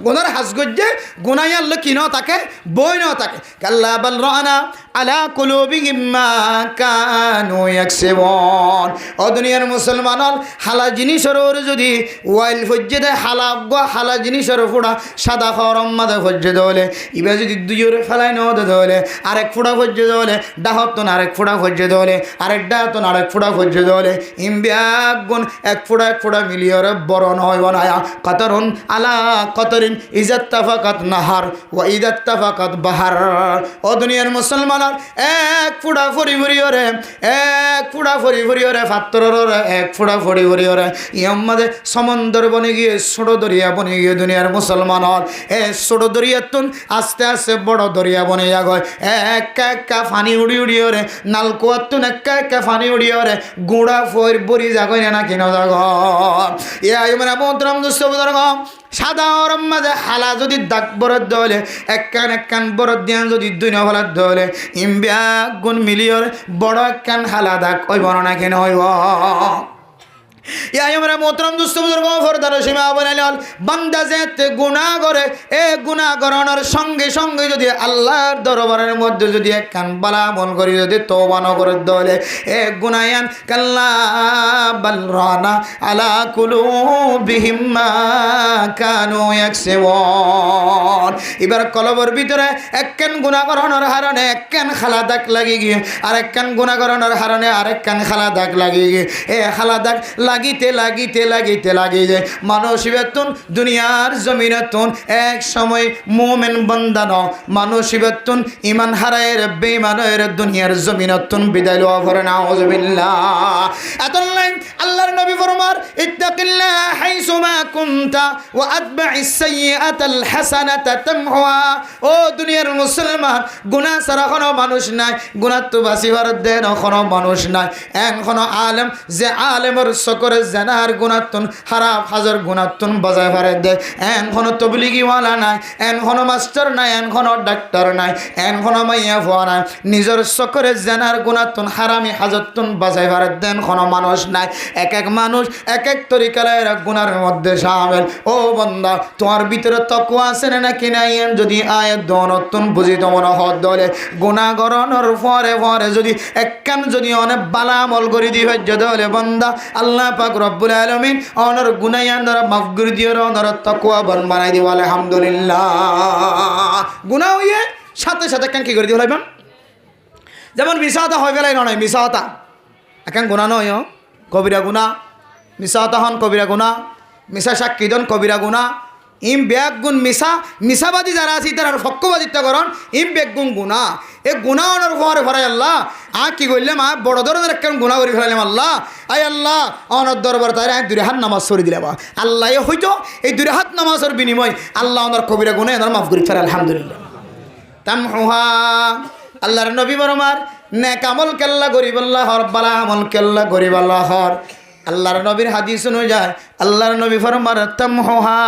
গুনার হাস গজ্জে গুনাই আল্লাহ কি ন থাকে বই ন থাকে কাল্লা বাল রানা আলা কুলুবিহিম মা কানু ইয়াকসিবুন। ও দুনিয়ার মুসলমান হালা জিনিসের যদি ওয়াইল ফজ্জে দেয় হালা জিনিসের ফুড়া সাদা খরম মাদে ফজ্জে দলে ইবা যদি দুইরে ফেলাই নদে দলে আরেক ফুড়া ফজ্জে দলে ডাহতন আরেক ফুড়া ফজ্জে দলে আরেক ডাহতন আরেক ফুড়া ফজ্জে দলে ইমবিয়াগুন এক ফুড়া মিলিয়রে বড় নয় বনায়া কতরুন আলা কতরিন ইজাত্তাফাকাত নাহার ওয়া ইদাত্তাফাকাত বাহার। ও দুনিয়ার মুসলমান এক ফুড়া ফরি ফরিওরে ফাত্তরের এক ফুড়া ফরিওরে ইয়াম্মাদে সমন্দর বনে গিয়ে ছোট দরিয়া বনে গিয়ে দুনিয়ার মুসলমান ছোট দরিয়াতুন আস্তে আস্তে বড় দরিয়া বনে যাগয় একা ফানি উড়ি ওরে নালকুয়াতুন একা ফানি উড়ি ওরে গুড়া ফর বরি যাগয় না কিন যাগ মানে মোহতরম দোস্ত বুজুর্গ সাদা ওরম মাঝে হালা যদি দাগ বরদ দলে একখান বরদ দিয়া যদি দুই নফলার দলে ইমবিয়া গুণ মিলিয়র বড় একখান হালা দাগ ওই বর্ণনা কেন হইব। আমরা মোহতরম দুস্থ বুজুর্গ ফরদার সীমা বানাইল বান্দা যেতে গুনাহ করে গুনাহ করানোর সঙ্গে সঙ্গে যদি আল্লাহর দরবারের মধ্যে যদি একখান বালা আমল করি যদি তওবা ন করে দলে গুনায়ান কাল্লা বাল রানা আলা কুলুবিহিম মা কানু ইয়াকসিবুন। এবার কলবের ভিতরে একখান গুনাহ করানোর কারণে একখান খালা দাগ লাগি গিয়ে আর একখান গুনাহ করানোর কারণে আরেকখান খালা দাগ লাগি গিয়ে খালা দাগ লাগিতে যে মানুষ বেতন দুনিয়ার জমিনতুন এক সময় মোমেন বন্দান মানুষ বেতন ইমান হারায়ের বেঈমানের দুনিয়ার জমিনতুন বিদায় লওয়া করে নাউযুবিল্লাহ। এতলাই আল্লাহর নবী ফরমার ইত্তাকিল্লাহ হাইসুমা কুনতা ওয়া আতবাইস সাইয়্যাতাল হাসানাতা তামহুহা। ও দুনিয়ার মুসলমান গুনাহ ছাড়া কোনো মানুষ নাই, গুনাহ তো বাঁচিবার দেন কোনো মানুষ নাই। এখন আলেম যে আলেমের সকরে জানার গুণাত্তন হারাপ হাজার গুণাত্তন বাজায় ফারে দেয় এনখনো তবলিগিওয়ালা নাই, এনখনো মাস্টার নাই, এনখনো ডাক্তার নাই, এনখনো মাইয়া ভুয়া নাই, নিজের সকরে জানার গুণাত্তন হারামি হাজারতন বাজায় ফারে দেন কোনো মানুষ নাই। এক মানুষ এক তরিকার গুনার মধ্যে সামিল। ও বন্দা তোমার ভিতরে তকওয়া আছে নাকি নাই যদি আয়াত দনতন বুঝি তোমার হদ দলে গুনাহ গরনের পরে যদি একখান যদি অনেক বালা আমল করে দিবে দলে বন্দা আল্লাহ পাক রব্বুল আলামিন অনর গুনায়ান দ্বারা মাফ করে দিও অনর তাকওয়া বান বানাই দিও আলহামদুলিল্লাহ। গুনাহ হইয়ে সাথে সাথে কেন কি করে দিও লাইবান যেমন মিসাতা হয়ে গেলাই নয় মিসাতা এখন গুনাহ নয় কবিরা গুনাহ মিসাতা হন কবিরা গুনাহ মিসা সাক্ষী দন কবিরা গুনাহ ইম বেগুন মিসাবাদী যারা আছে তার ফক্কবাদিত্য করন ইম বেগুন গুণা এ গুণা অনার ফরে ফরাই আল্লাহ কি করলাম বড় ধরনের একটা গুণা করে ফেলাইলাম আল্লাহ আই আল্লাহ অনর দরবার তাই দুই হাত নামাজ সরি দিলাম আল্লাহ হইতো এই দুই হাত নামাজের বিনিময় আল্লাহ ওনার কবিরা গুণা এনার মাফ করে ফেলে আলহামদুলিল্লাহ। তামহুহা আল্লাহর নবী বরমার নেক আমল কেল্লা গরিব আল্লাহর বালা আমল কেল্লা গরিব আল্লাহর। আল্লাহর নবীর হাদিস অনুযায়ী আল্লাহর নবী ফরমার তামহুহা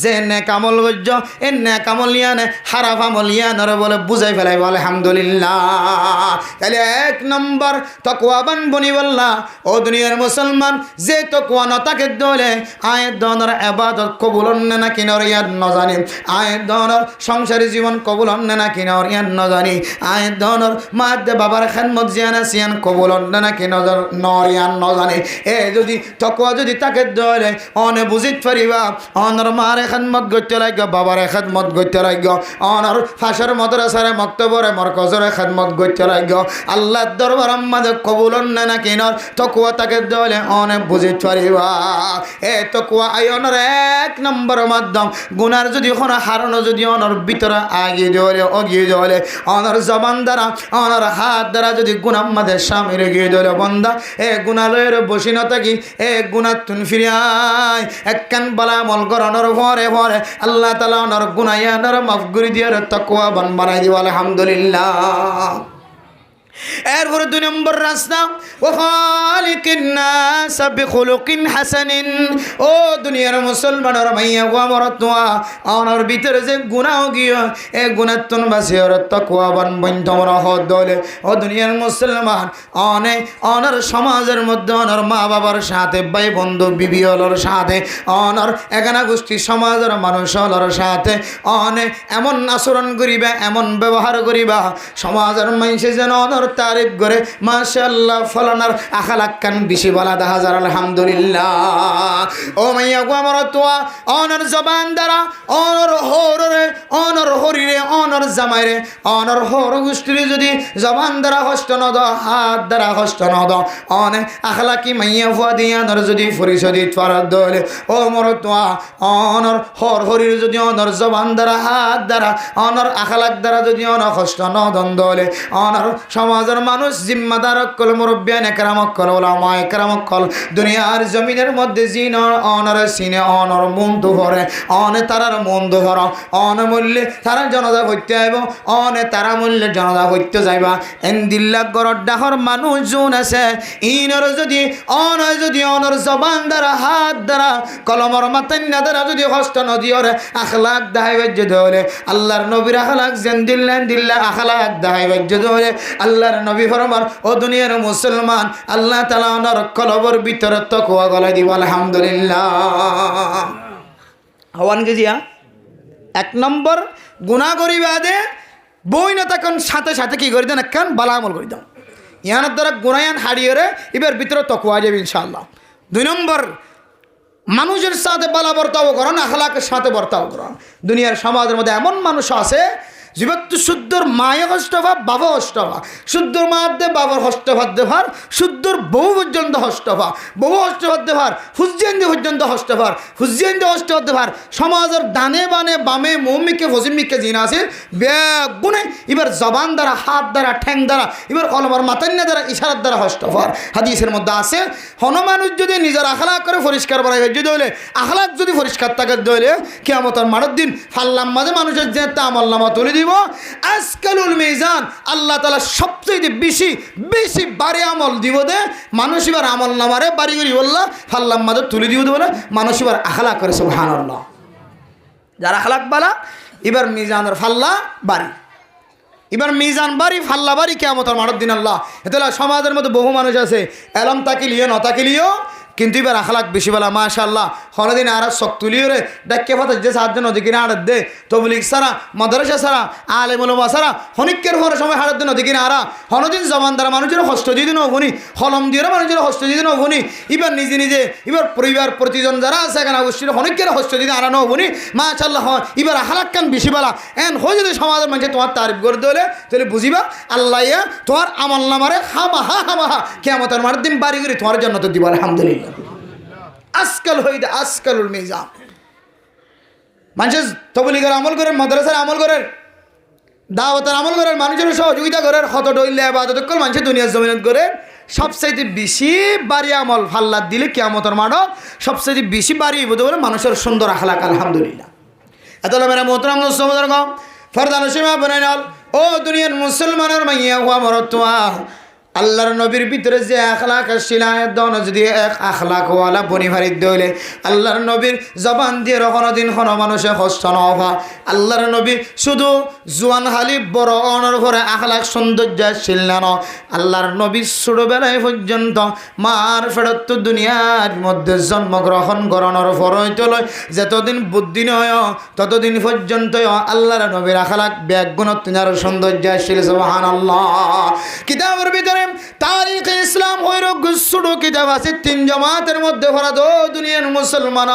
যে নেক আমল গজ্জ এ নেক আমল ইয়ানে হারাফ আমল ইয়ানরে বলে বুঝাই ফেলাই বলে আলহামদুলিল্লাহ। তাহলে এক নম্বর তাকওয়াবান বনিবাল্লাহ। ও দুনিয়ার মুসলমান যে তাকওয়া ন তাকে দলে আয়াত দনর ইবাদত কবুল হন্নে না কিনর ইয়াদ ন জানি, আয়াত দনর সংসারী জীবন কবুল হন্নে না কিনর ইয়াদ ন জানি, আয়াত দনর মাদে বাবার খেদমত জিয়ানা সিয়ান কবুল হন্নে না কিনর নর ইয়াদ ন জানি। এ যদি তাকওয়া যদি তাকে দলে অনে বুঝিত পারিবা অনর মারে খেদমত করতে লাগবে, বাবারে খেদমত করতে লাগবে, অনর ফাঁসের মাদ্রাসারে মক্তবরে মরকজরে খেদমত করতে লাগবে, আল্লাহর দরবার আমাদের কবুল হন্নে না কিনর তাকওয়া তাকে দলে অনে বুঝিত পারিবা। এ তাকওয়া আয়নের এক নম্বর মাধ্যম গুনার যদি কোনো হারানো যদি অনর ভিতরে আগিয়ে দলে অগিয়ে দলে অনর জবান দ্বারা অনর হাত দ্বারা যদি গুনার মাঝে সামিল গিয়ে দলে বন্দা এ গুনালয়ের বসি না থাকি এ গুনাতুন ফিরিয়ায় একখান বালা আমল করানোর পরে আল্লাহ তাআলা অনর গুনায়ানর মাফ করে দিয়ে তাকওয়া বান বানাই দিব আলহামদুলিল্লাহ। এরপরে 2 নম্বর রাস্তা ওয়া খালিকিন নাস বিখুলুকিন হাসানিন। ও দুনিয়ার মুসলমানের মাইয়া গো আমার তোয়া অনর ভিতরে যে গুনাহ গিয়া এ গুনাতন বাসির তাকওয়াবান বন্ধমর হদ দলে। ও দুনিয়ার মুসলমান অনর সমাজের মধ্যে অনর মা বাবার সাথে ভাই বন্ধু বিবি হলর সাথে অনর একানা গোষ্ঠী সমাজের মানুষ হলর সাথে এমন আচরণ করিবা এমন ব্যবহার করিবা সমাজের মানুষে যেন অনর তারিফ করে মাশাআল্লাহ ফলানার আখলাক কান বেশি বলা দেখা যায় আলহামদুলিল্লাহ। ও মাইয়া গো আমার তোয়া অনর জবান দ্বারা অনর হরে অনর হরিরে অনর জামাইরে অনর হর গোষ্ঠীরে যদি জবান দ্বারা হস্ত নদ হাত দ্বারা হস্ত নদ আখলাকি মাইয়া ফুয়া দিয়া অনর যদি পরিশোধিত করার দলে। ও মর তোয়া অনর হর হরির যদি অনর জবান দ্বারা হাত দ্বারা অনর আখলাক দ্বারা যদি অনর হস্ত নদন দলে অনর সমাজের মানুষ জিম্মাদার কল মুরব্বিয়ান একরামক কল ওলামা একরামক কল দুনিয়ার জমিনের মধ্যে জিন অনর সিনে অনর মন্দ ভরে তারার মন্দ ভর মূল্যে তারা জনতা হইতে আইব তারা মূল্যে জনতা হইতে যাইবা এন্দিল্লা গড় ডাহর মানুষ যোন আছে ইনর যদি অনর জবান দ্বারা হাত দ্বারা কলমর মাতান্না দ্বারা যদি হস্ত নদীর আখলাক দাহাইবে যদি হলে আল্লাহর নবীর আখলাক যেন দিল্লা আখলাক দাহাইবে যদি হলে আল্লাহর নবী ফরমান ও দুনিয়ার মুসলমান আল্লাহ তাআলা ওনার কলবর ভিতরে তাকওয়া গলায় দিব আলহামদুলিল্লাহ। হওয়ান গেজিয়া 1 নম্বর গুনাহ করিবা দে বই না তখন সাথে সাথে কি করে দেন একখান বালা আমল করে দাও ইয়ানোর দ্বারা গুনায়ান হারিয়ে রে এবার ভিতরে তাকওয়া যাবে ইনশাআল্লাহ। 2 নম্বর মানুষের সাথে বালা বর্তাও করুন আখলাকের সাথে বর্তাও করুন। দুনিয়ার সমাজের মধ্যে এমন মানুষ আছে জীবত্ব শুদ্ধর মায়ে হস্তভাব বাবা হস্তভা শুদ্ধর মাধ্যে বাবার হস্তভাব দেভার শুদ্ধর বহু পর্যন্ত হস্তভা বহু হস্তভাব দেভার হুজ্জেন্দি পর্যন্ত হস্তভার হুজ্জেন্দি হস্তভাব দেভার সমাজের ডানে বানে বামে মৌমিকে ফজিমিকে জিন আছে বেগুনে এবার জবান দ্বারা হাত দ্বারা ঠ্যাং দ্বারা এবার কলমার মাতান্না দ্বারা ইশারার দ্বারা হস্তভার। হাদিসের মধ্যে আছে হনুমানুষ যদি নিজের আখলাক করে পরিষ্কার বানাই যদি হলে আখলাক যদি পরিষ্কার থাকে দইলে কিয়ামতের মাঠের দিন ফাল্লাম মাঝে মানুষের যে আমল নামা তুলে দিব আজকালুল মিজান আল্লাহ তাআলা সবচেয়ে বেশি বারে আমল দিব দে মানুষ এবার আমল নামারে বাড়ি করি বললা ফাল্লাম মাঝে তুলে দিব বলে মানুষ এবার আখলাক করে সুবহানাল্লাহ। যারা আখলাক বালা এবার মিজানের ফাল্লা বাড়ি এবার মিজান বাড়ি ফাল্লা বাড়ি কিয়ামতের মাঠের দিন আল্লাহ। এতে সমাজের মধ্যে বহু মানুষ আছে এলম তাকিলিও নতাকিলিও কিন্তু এবার আখলাক বেশি বলা মাশাআল্লাহ হরদিন আর শক তুলিও রে ডাক্কে ফাতে যে 7 জন নদী কিনা হাড় দে তবলিগ সারা মাদ্রাসা সারা আলেম ওলামা সারা হনিকের হওয়ার সময় হাড় দে নদী কিনা আরা হনদিন জবান দ্বারা মানুষের হস্ত দিয়ে দিন অভনি হলম দিয়ে মানুষের হস্ত দিয়ে দিন অভনি এবার নিজে এবার পরিবার প্রতিজন যারা আছে এখানে অবশ্যই হনিকের হস্ত দিয়ে আরানো অভনি মাশাআল্লাহ এবার আখলাক কান বেশি বলা এন হয়ে যদি সমাজের মানুষ তোমার তারিফ করে দিলে তাহলে বুঝিবা আল্লাহ তোমার আমল নামারে হামাহা কিয়ামতের মাঠের দিন বাড়ি করে তোমার জান্নাত দিব আলহামদুলিল্লাহ। আজকাল হইদে আজকালুল মিজান মানুষের তবলিগের আমল করেন মাদ্রাসার আমল করেন দাওয়াতের আমল করেন মানুষের সহযোগিতা করেন হত ডইলে ইবাদত কল মানুষের দুনিয়ার জমিনত করে সবচাইতে বেশি বাড়ি আমল ফাল্লাত দিলে কিয়ামতের মাঠ সবচাইতে বেশি বাড়ি বোধ বলে মানুষের সুন্দর আখলাক আলহামদুলিল্লাহ। এত মেরা মোহতরাম নসমাদার গম ফরদান সীমা বনাইনাল ও দুনিয়ার মুসলমানের মাইয়া হুয়া মরতুয়া আল্লাহর নবীর ভিতরে যে আখলাক ছিল দন যদি এক আখলাকওয়ালা বনিভারিত দইলে আল্লাহর নবীর জবান দিয়ে কোনোদিন কোনো মানুষে কষ্ট নভা আল্লাহর নবী শুধু জোয়ান হালি বড় অনর ঘরে আখলাক সৌন্দর্য ছিল না আল্লাহর নবী ছোটবেলায় পর্যন্ত মার ফেরত দুনিয়ার মধ্যে জন্মগ্রহণ করানোর পরইতল যতদিন বুদ্ধি নয় ততদিন পর্যন্ত আল্লাহর নবীর আখলাক ব্যাগুণত সৌন্দর্য ছিল সুবহানাল্লাহ। কিতাবের ভিতরে তারিখ ইসলাম হইল গুসুডো কিতাব আছে 3 জামাতের মধ্যে ভরা দো দুনিয়ার মুসলমান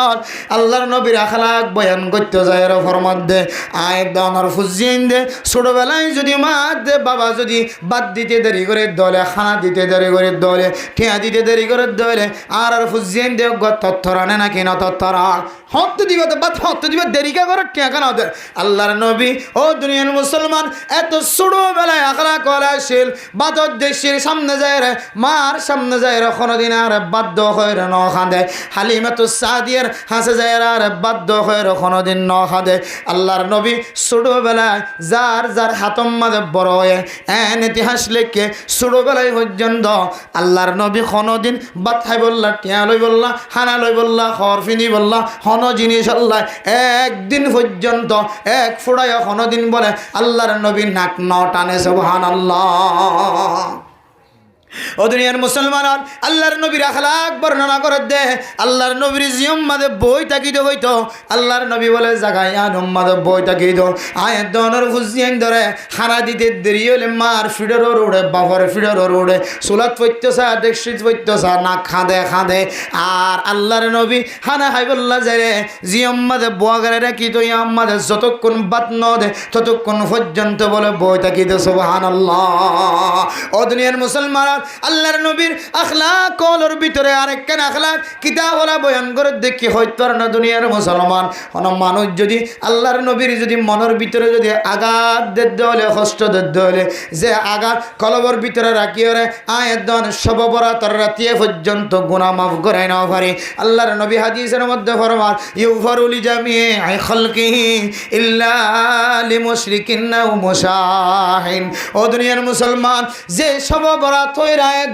আল্লাহর নবীর আখলাক বয়ান করতে যায় এর ফরমাদে আয়াত দানার ফুজিন দে ছোটবেলায় যদি মা দে বাবা যদি বাদ দিতে দেরি করে দলে খানা দিতে দেরি করে দলে ঠেয়া দিতে দেরি করে দলে আর ফুজিন দে তত্তরানে নাকি না তত্তরা হত দিবে বাদ হত দিবে দেরি কা করে কে কেন দে আল্লাহর নবী ও দুনিয়ার মুসলমান এত ছোটবেলায় আখলাক ওয়ালা ছিল বাদত দেশের নবীর সামনে যায় রে, মার সামনে যায় রে, কোনোদিন আর বাধ্য হয়ে রে ন খাঁদে। হালিমাতুস সাদিয়ার হাসে যায় আর বাধ্য হয়ে রে কোনোদিন ন খাঁদে। আল্লাহর নবী ছোটবেলায় যার যার হাতম মাঝে বড় হয়ে এন ইতিহাস লিখে ছোটবেলায় পর্যন্ত আল্লাহর নবী কোনোদিন বাদ খাই বললা, টিয়া লই বললা, হানা লই বললা, খরফিনি বললা, হন জিনিস আল্লাহ একদিন পর্যন্ত এক ফোড়ায় কোনোদিন বলে আল্লাহর নবী নাক ন টানে। সুবহানাল্লাহ। ও দুনিয়ার মুসলমান, আল্লাহর নবীর আখলাক বর্ণনা করে দে। আল্লাহর নবীর জিম্মাদে বই তাকিত হইতো। আল্লাহর নবী বলে জাগায় আন উম্মাদে বই তাকিত আয়ের দনের ফুজিয়ান ধরে খানা দিতে দেরি হলে মার ফিডারও উড়ে, বাবার ফিডারও উড়ে, চুলাত পৈত্যসা ডেকশিত পৈত্যসা না খাঁদে খাঁদে। আর আল্লাহর নবী খানা খাই বললা যায় রে জিম্মাদে বোয়াগারে রাখি তো ইয়াম্মাদে যতক্ষণ বাত ন দে ততক্ষণ পর্যন্ত বলে বই তাকিত। সুবহানাল্লাহ। ও দুনিয়ার মুসলমান, আল্লাহর নবীর আখলাক কলর ভিতরে আরেকখান আখলাক কিতাবলা বয়ান করে দেখি হয়তো না দুনিয়ার মুসলমান কোন মানুষ যদি আল্লাহর নবীর যদি মনের ভিতরে যদি আঘাত দিতে হলে, কষ্ট দিতে হলে, যে আঘাত কলবর ভিতরে রাখিয়ে রে আয়েদন সববরাতর রাতিয়ে পর্যন্ত গুনাহ মাফ করে নাও পারে। আল্লাহর নবী হাদিসের মধ্যে ফরমান ইউফারুলি জামিআ খালকিহি ইল্লা লিমুশরিকিন আও মুশাহিন। ও দুনিয়ার মুসলমান, যে সববরাত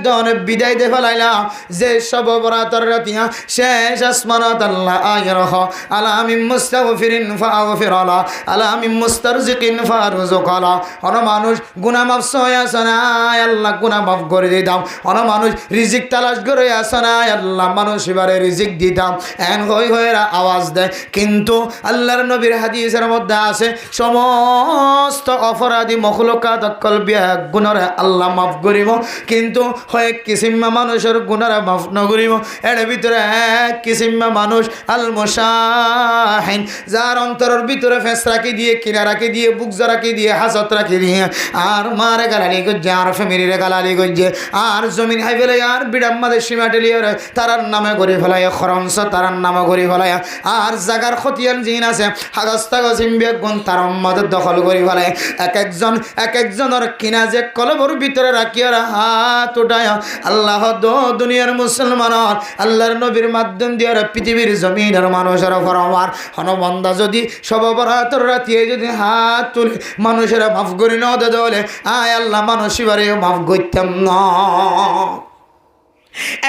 দন বিদায় দে ফেলাইলাম, যে সব বরাতর রাতিয়া শেষ আসমানাত আল্লাহ আয়রহ আলামিম মুস্তাগফিরিন ফাগফির আলা আলামিম মুস্তারজিকিন ফারজুক আলা। অন মানুষ গুনাহ মাফ সয় আসনা আল্লাহ গুনাহ মাফ করে দিতাম। অন মানুষ রিজিক তালাশ করে আসনা আল্লাহ মানুষ এবারে রিজিক দিতাম। এন হই হইরা আওয়াজ দেয়। কিন্তু আল্লাহর নবীর হাদিসের মধ্যে আছে সমস্ত অপরাধী মখলুকাত কলবিয়া গুনারে আল্লাহ মাফ করিব, কিন্তু কয়েক কিসিমা মানুষের গুনারা মাফ নকরিব। এর ভিতরে এক কিসিমা মানুষ আল মুশাহিন, যার অন্তরের ভিতরে ফেস রাখি দিয়ে, কিনা রাখি দিয়ে, বুকজা রাখি দিয়ে, হাসত রাখি দিয়ে, আর মারে গালালি করছে, আর ফ্যামিলিরে গালালি করছে, আর জমিন হাই ফেলে, আর বিড়াম্মাদের সীমা টেলিয়ে তারার নামে করে ফেলায়, খরঞ্চ তারার নামে করে ফেলায়, আর জাগার খতিয়ান জিন আছে হাগজ তাগজ ইম্বিয়া গুণ তার আমাদের দখল করে ফেলায়। এক একজনের কিনা যে কলবর ভিতরে রাখিয়া হাত উঠায় আল্লাহ দো দুনিয়ার মুসলমান আল্লাহর নবীর মাধ্যম দিয়ে পৃথিবীর জমিনের মানুষের ফরমান হনবন্দা যদি সববরাতর রাতে যদি হাত তুলে মানুষেরা মাফ করি না দলে আয় আল্লাহ মানুষ এবারে মাফ করতাম না।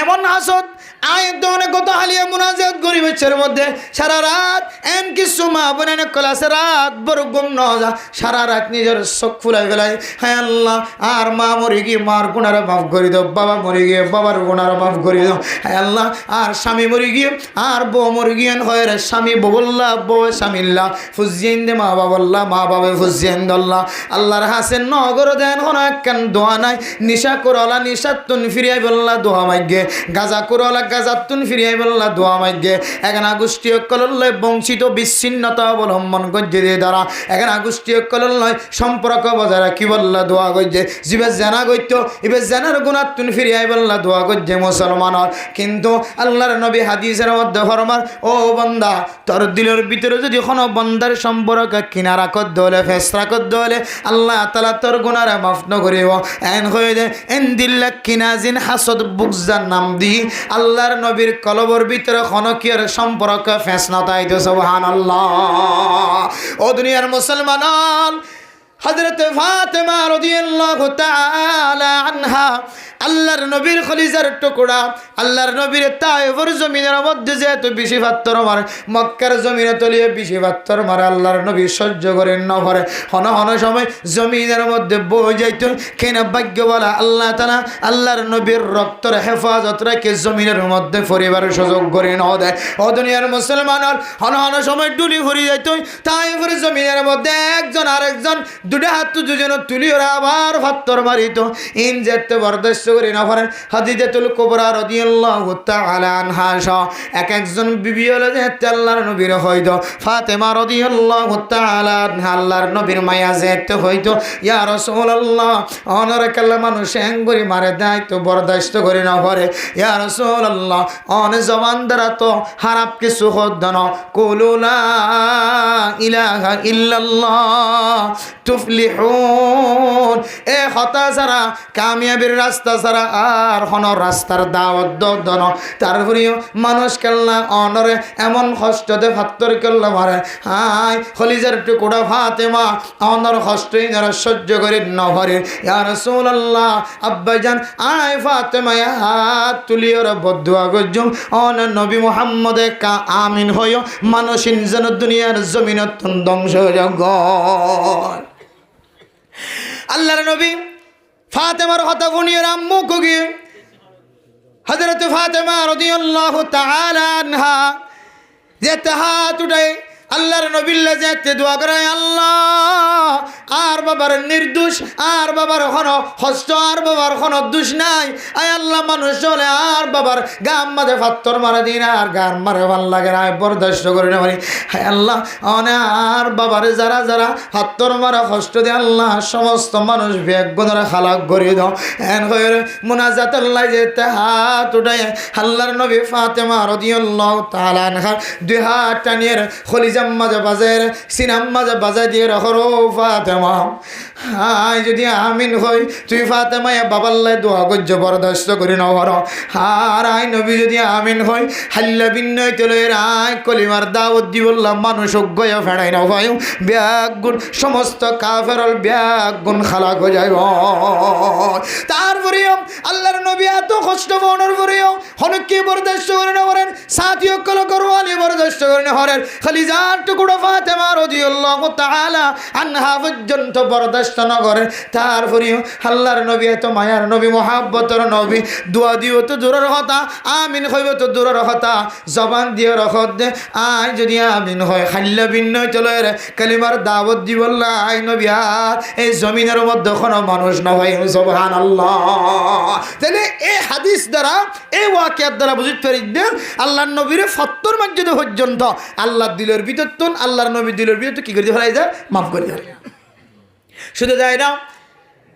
এমন হাসদ আয়ের দোনে কত হালিয়া মুনাজাত গরিবের মধ্যে সারা রাত এন কিছু মা বোনের ক্লাসে রাত বড় গুম ন যা সারা রাত নিজের চোখ ফুলাই ফেলায়। হ্যাঁ আল্লাহ, আর মা মরে গিয়ে মার গুণারে মাফ করে দাও, বাবা মরে গিয়ে বাবার গুণারে মাফ করে দাও। হ্যাঁ আল্লাহ, আর স্বামী মরে গিয়ে আর বউ মরে গিয়ে হয় রে স্বামী ববল্লা বউ স্বামীল্লা ফুজিয়েন দে মা বাবল্লা মা বাবা ফুজিয়েন দল্লা। আল্লাহর হাসেন নগর দেন হন একখান দোয়া নাই, নিশা করলা নিশাতুন ফিরিয়াই বললা দোয়া মাইগে, গাজা করলা গাজাতুন ফিরিয়াই বললা দোয়া মাইগে। এখানে গোষ্ঠী কলল্লয় বঞ্চিত বিচ্ছিন্নতা অবলম্বন গজ্জে দিয়ে দ্বারা এখানে গোষ্ঠী কলল্লয় সম্পর্ক বজায় রাখি বললা দোয়া গজ্জে। জিবে জানা গইত ইবে জানার গুণাতুন ফিরিয়াই বললা দোয়া গজ্জে মুসলমানের। কিন্তু আল্লাহর নবী হাদিসের মধ্যে ফরমান ও বান্দা, তোর দিলের ভিতরে যদি কোনো বান্দার সম্পর্ক কিনারা করতে হলে ফেসরা করতে হলে আল্লাহ তাআলা তোর গুনারে মাফ ন করিব। এন হয়ে দে এন দিল্লা কিনাজিন হাসদ বুকজার নাম দি আল্লাহর নবীর কলবর ভিতরে খনকিয়ার সম্পর্ক ফেসনা তাইতো। সুবহানাল্লাহ। ও দুনিয়ার মুসলমান, হযরত ফাতেমা রাদিয়াল্লাহু তাআলা আনহা আল্লাহর নবীর খলিজার টুকরা, আল্লাহর নবীর তায়েফের জমিনের মধ্যে যেহেতু বেশি পাত্তর মারে, মক্কার জমিনে তলিয়ে বেশি পাত্তর মারে, আল্লাহর নবী সহ্য করেন না পারে। হন হন সময় জমিনের মধ্যে বই যাইত কেন ভাগ্য বলা আল্লাহ তাআলা আল্লাহর নবীর রক্তর হেফাজত রেখে জমিনের মধ্যে পরিবারের সুযোগ করে না দেয়। ও দুনিয়ার মুসলমানের হন হন সময় ডুলি ভরি যাইত তায়েফের জমিনের মধ্যে একজন আরেকজন দুটা হাত দুজনে তুলি ওরা আবার পাত্তর মারিত। ইন যেতে বরদাস্ত করে না পারেন খাদিজাতুল কুবরা রাদিয়াল্লাহু তাআলা আনহা এক একজন বিবি হলো যেতে আল্লাহর নবীর হইতো। ফাতেমা রাদিয়াল্লাহু তাআলা আনহা আল্লাহর নবীর মায়া যেতে হইতো। ইয়া রাসূলুল্লাহ, অনর কাল্লা মানুষ এঙ্গরি মারে দেয় তো বরদাস্ত করে না পারে। ইয়া রাসূলুল্লাহ, অন জবান দ্বারা তো খারাপ কিছু হদ না, কুলু লা ইলাহা ইল্লাল্লাহ তুফলিহুন। এ হতাশা ছাড়া, কামিয়াবির রাস্তা ছাড়া আর কোন রাস্তার দাওয়াত দন। তারপরেও মানুষ কেল্লা অনরে এমন কষ্টতে ফাত্তর কেল্লা মারে, হাই খলিজার টুকুরা ফাতেমা অনর কষ্টই যারা সহ্য করে নহরে। ইয়া রাসূলুল্লাহ, আব্বাজান আয় ফাতেমা হাত তুলিওর বদুয়া গজুম অন নবী মুহাম্মদে কা আমিন হইও, মানুষিন যেন দুনিয়ার জমিনত ধ্বংস জগ। আল্লাহর নবী ফাতেমার কথা শুনিয়ে আম্মু কুগি হযরত ফাতেমা রাদিয়াল্লাহু তাআলা আনহা যে হাত উঠায় আল্লাহর নবীল্লা যেতে দোয়া করে, আল্লাহ আর বাবার নির্দোষ, আর বাবার কোনো হস্ত, আর বাবার কোনো দোষ নাই। আয় আল্লাহ, মানুষ চলে আর বাবার গাম মাঝে ফাত্তর মারা দিই না, আর গান মারে ভাল লাগে না, বরদাস্ত করে না পারি। হায় আল্লাহ, অনে আর বাবার যারা যারা ফাত্তর মারা কষ্ট দিয়ে আল্লাহ সমস্ত মানুষ বেগ ধরে খালাক করে দাও। এন হয়ে মুনাজাত আল্লাহ যেতে হাত উঠায় আল্লাহর নবী ফাতেমা রাদিয়াল্লাহু তাআলা আনহা দুই হাত টানিয়ে খলিজা মাঝে বাজার সিনাম মাঝে বাজায় দিয়ে রহরো ফাতেমা, হাই যদি আমিন হই তুই ফাতেমা বাবাল্লাই দোয়া গজ্য বরদাস্ত করি নহর। আর আই নবী যদি আমিন হই হাল্লা বিনয় তেলে আয় কলিমার দাওয়াত দি বললাম মানুষ অজ্ঞয় ফেড়াই না ভাই ব্যাগুন সমস্ত কাফেরল ব্যাগুন খালাক হয়ে যায়। তারপরেও আল্লাহর নবী এত কষ্ট পাওয়ার পরেও হনকে বরদাস্ত করে না হরেন, সাথীয় কল করওয়ালি বরদাস্ত করে না হরেন, খালি যা টুকুরা ফাতেমা রাদিয়াল্লাহু তাআলা আনহা পর্যন্ত বরদাস্ত না করেন। তারপরেও আল্লাহর নবী এত মায়ার নবী, মহাব্বতের নবী, দোয়া দিও তো দূরের কথা, আমিন হইব তো দূরের কথা, জবান দিয়ে রখত দে আয় যদি আমিন হয় খাল্লা বিনয় চলে কালিমার দাওয়াত দি বললা আই নবী আর এই জমিনের মধ্যে কোনো মানুষ না হয়। সুবহানাল্লাহ। তাহলে এই হাদিস দ্বারা, এই ওয়াকিয়াত দ্বারা বুঝতে পারি যে আল্লাহর নবীর ৭০ মসজিদ পর্যন্ত আল্লাহ দিলের ভিতর আল্লাহর নবী দিলের ভিতর কি করে ফেলাই যায়, মাফ করে দেয়। শুধু যায় না,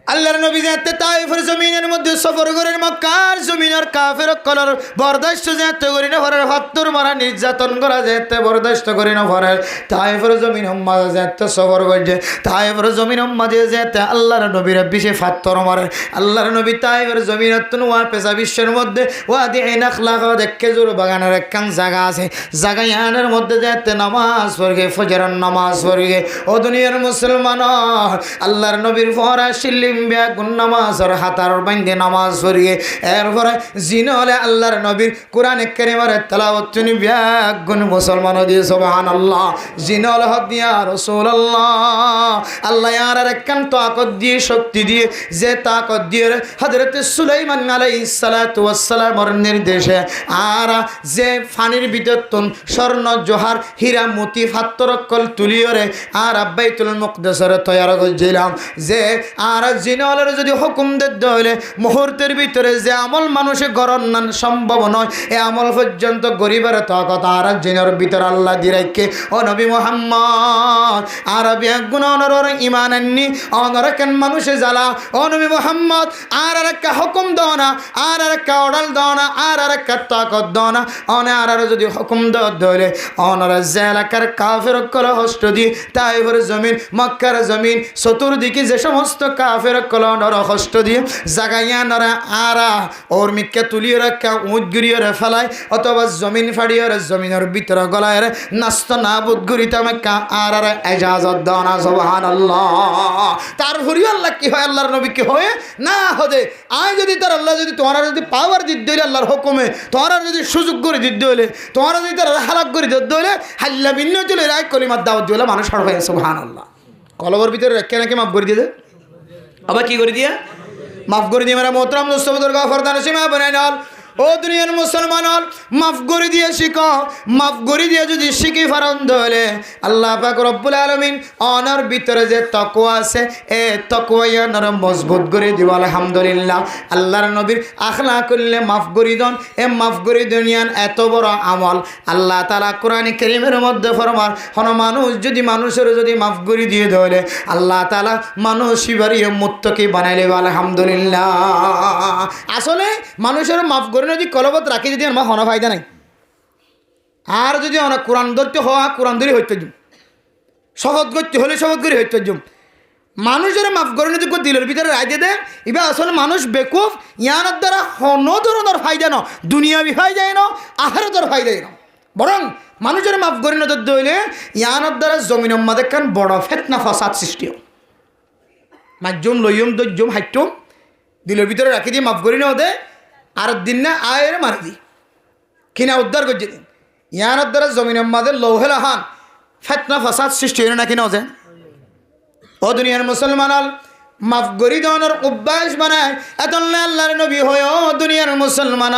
আল্লাহর নবী যাতে তায়েফের জমিনের মধ্যে সফর করেন, মক্কার জমিনের কাফের কলর বরদাস্ত যেতে করি না ভরে, ফাত্তর মারা নির্যাতন করা যেতে বরদাস্ত করি না ভরে, তায়েফের জমিন মাঝে যেতে সফর করছে, তায়েফের জমিন মাঝে যেতে আল্লাহর নবীর বেশি ফাত্তর মারে। আল্লাহর নবী তায়েফের জমিনের ওয়া পেশা বিশ্বের মধ্যে ওয়া দিয়ে নাখলাখ দেখে জোর বাগানের একখান জায়গা আছে, জায়গায়ানের মধ্যে যেতে নামাজ পড়ে, ফজরের নামাজ পড়ে। ও দুনিয়ার মুসলমান, আল্লাহর নবীর ফরা শিল্লি ব্যাগুন নামাজের হাতার বাইন্দে নামাজ পড়িয়ে এরপরে জিন হলে আল্লাহর নবীর কোরআন কারীমের তেলাওয়াত শুনি ব্যাগুন মুসলমান দিয়ে সুবহানাল্লাহ। জিন হলে হক দিয়া রাসূলুল্লাহ আল্লাহ আর একখান তাকত দিয়ে শক্তি দিয়ে, যে তাকত দিয়ে হযরত সুলাইমান আলাইহিস সালাতু ওয়াস সালামের নির্দেশে আর যে ফানির ভিতর স্বর্ণ জোহার হীরা মতি ফাত্তর কল তুলিয়রে আর বাইতুল মুকদ্দাসের তৈরি করেছিলাম, যে আর জিনলের যদি হুকুম দিতে হইলে মুহূর্তের ভিতরে যে আমল মানুষে গরণ না সম্ভব নয়, এ আমল পর্যন্ত গরিবের তাকত আর জিনের ভিতর আল্লাহ দিয়ে রাখে। ও নবী মুহাম্মদ আর ব্যাগুন অনর ইমান আননি অনর কেন মানুষে জ্বালা, ও নবী মুহাম্মদ আর একটা হুকুম দাও না, আর একটা অর্ডার দাও না, আর একটা তাকত দাও না, অনার যদি হুকুম দিতে হইলে অনর যে এলাকার কাফের কল হস্ত দিয়ে তায়েফের জমিন, মক্কার জমিন, চতুর্দিকে যে সমস্ত কাফের কলর কষ্ট দিয়ে জাগাইয়া নরা আরা ওর মিক্কা তুলিয়ে রাখা উঁচ গুড়িয়ে ফেলায়, অথবা জমিন ফাড়িয়ে জমিনের ভিতরে গলায় নাস্ত না বুধ গুড়িতে আমাকে আর এজাজত দাও না। সুবহানাল্লাহ। তারপরেও আল্লাহ কি হয়, আল্লাহর নবী কি হয় না হদে আয় যদি তার আল্লাহ যদি তোমার যদি পাওয়ার দিতে হইলে আল্লাহর হুকুমে তোমার যদি সুযোগ করে দিতে হইলে, তোমার যদি তার হালাক করে দিতে হইলে হাল্লা ভিন্ন চলে রায় কলিমার দাওয়াত দিলে মানুষ হার হয়। সুবহানাল্লাহ। কলবর ভিতরে রেখে নাকি মাফ করে দিয়ে আবার কি করে দিয়া মাফ করে দিয়ে মেরা মোহতরম দোস্তবুদুর গফরদান সীমা বানাই নাল। ও দুনিয়ার মুসলমান, মাফ করে দিয়ে শিখো, মাফ করে দিয়ে যদি শিখি ফারন্দ হলে আল্লাহ পাক রব্বুল আলামিন অনার ভিতরে যে তাকওয়া আছে এ তাকওয়ার মজবুত করে দিব। আলহামদুলিল্লাহ। আল্লাহর নবীর আখলাক করলে মাফ করে দেন, এ মাফ করে দুনিয়ান এত বড় আমল আল্লাহ তাআলা কোরআন কারীমের মধ্যে ফরমান, কোন মানুষ যদি মানুষের যদি মাফ করে দিয়ে দেয় আল্লাহ তাআলা মানুষই বাড়িয়ে মুত্তাকি বানাইলে। আলহামদুলিল্লাহ। আসলে মানুষের মাফ করে যদি কলবত রাখি যদি আমার কোনো ফায়দা নাই, আর যদি অনেক কোরআন ধরতে হওয়া কোরআন ধরে হইতে যাম, শপথ করতে হলে শপথ করে হইতে যাম, মানুষের মাফ করে নিতে দিলের ভিতরে রায় দে এবার আসলে মানুষ বেকুফ ইয়ানোর দ্বারা হন ধরনের ফায়দা ন দুনিয়াবি ফায়দাই ন আখেরাতের ফায়দাই ন বরং মানুষের মাফ করে নিতে দইলে ইয়ানোর দ্বারা জমিনের মাঝে কান বড় ফেতনা ফসাদ সৃষ্টি হয় মাধ্যম লইম দৈজম হাইটম দিলের ভিতরে রাখি দিয়ে মাফ করি না ওদের আর দিন না আয়ের মারি দি কিনা উদ্ধার করছে দিন ইয়ানোর দ্বারা জমিনের মাঝে লৌহেলা হান ফেতনা ফসাদ সৃষ্টি হয় না কিনা ওদের ও দুনিয়ার মুসলমান মাফ করি দেওয়ানোর অভ্যাস বানায় এত আল্লাহর নবী হয় ও দুনিয়ার মুসলমান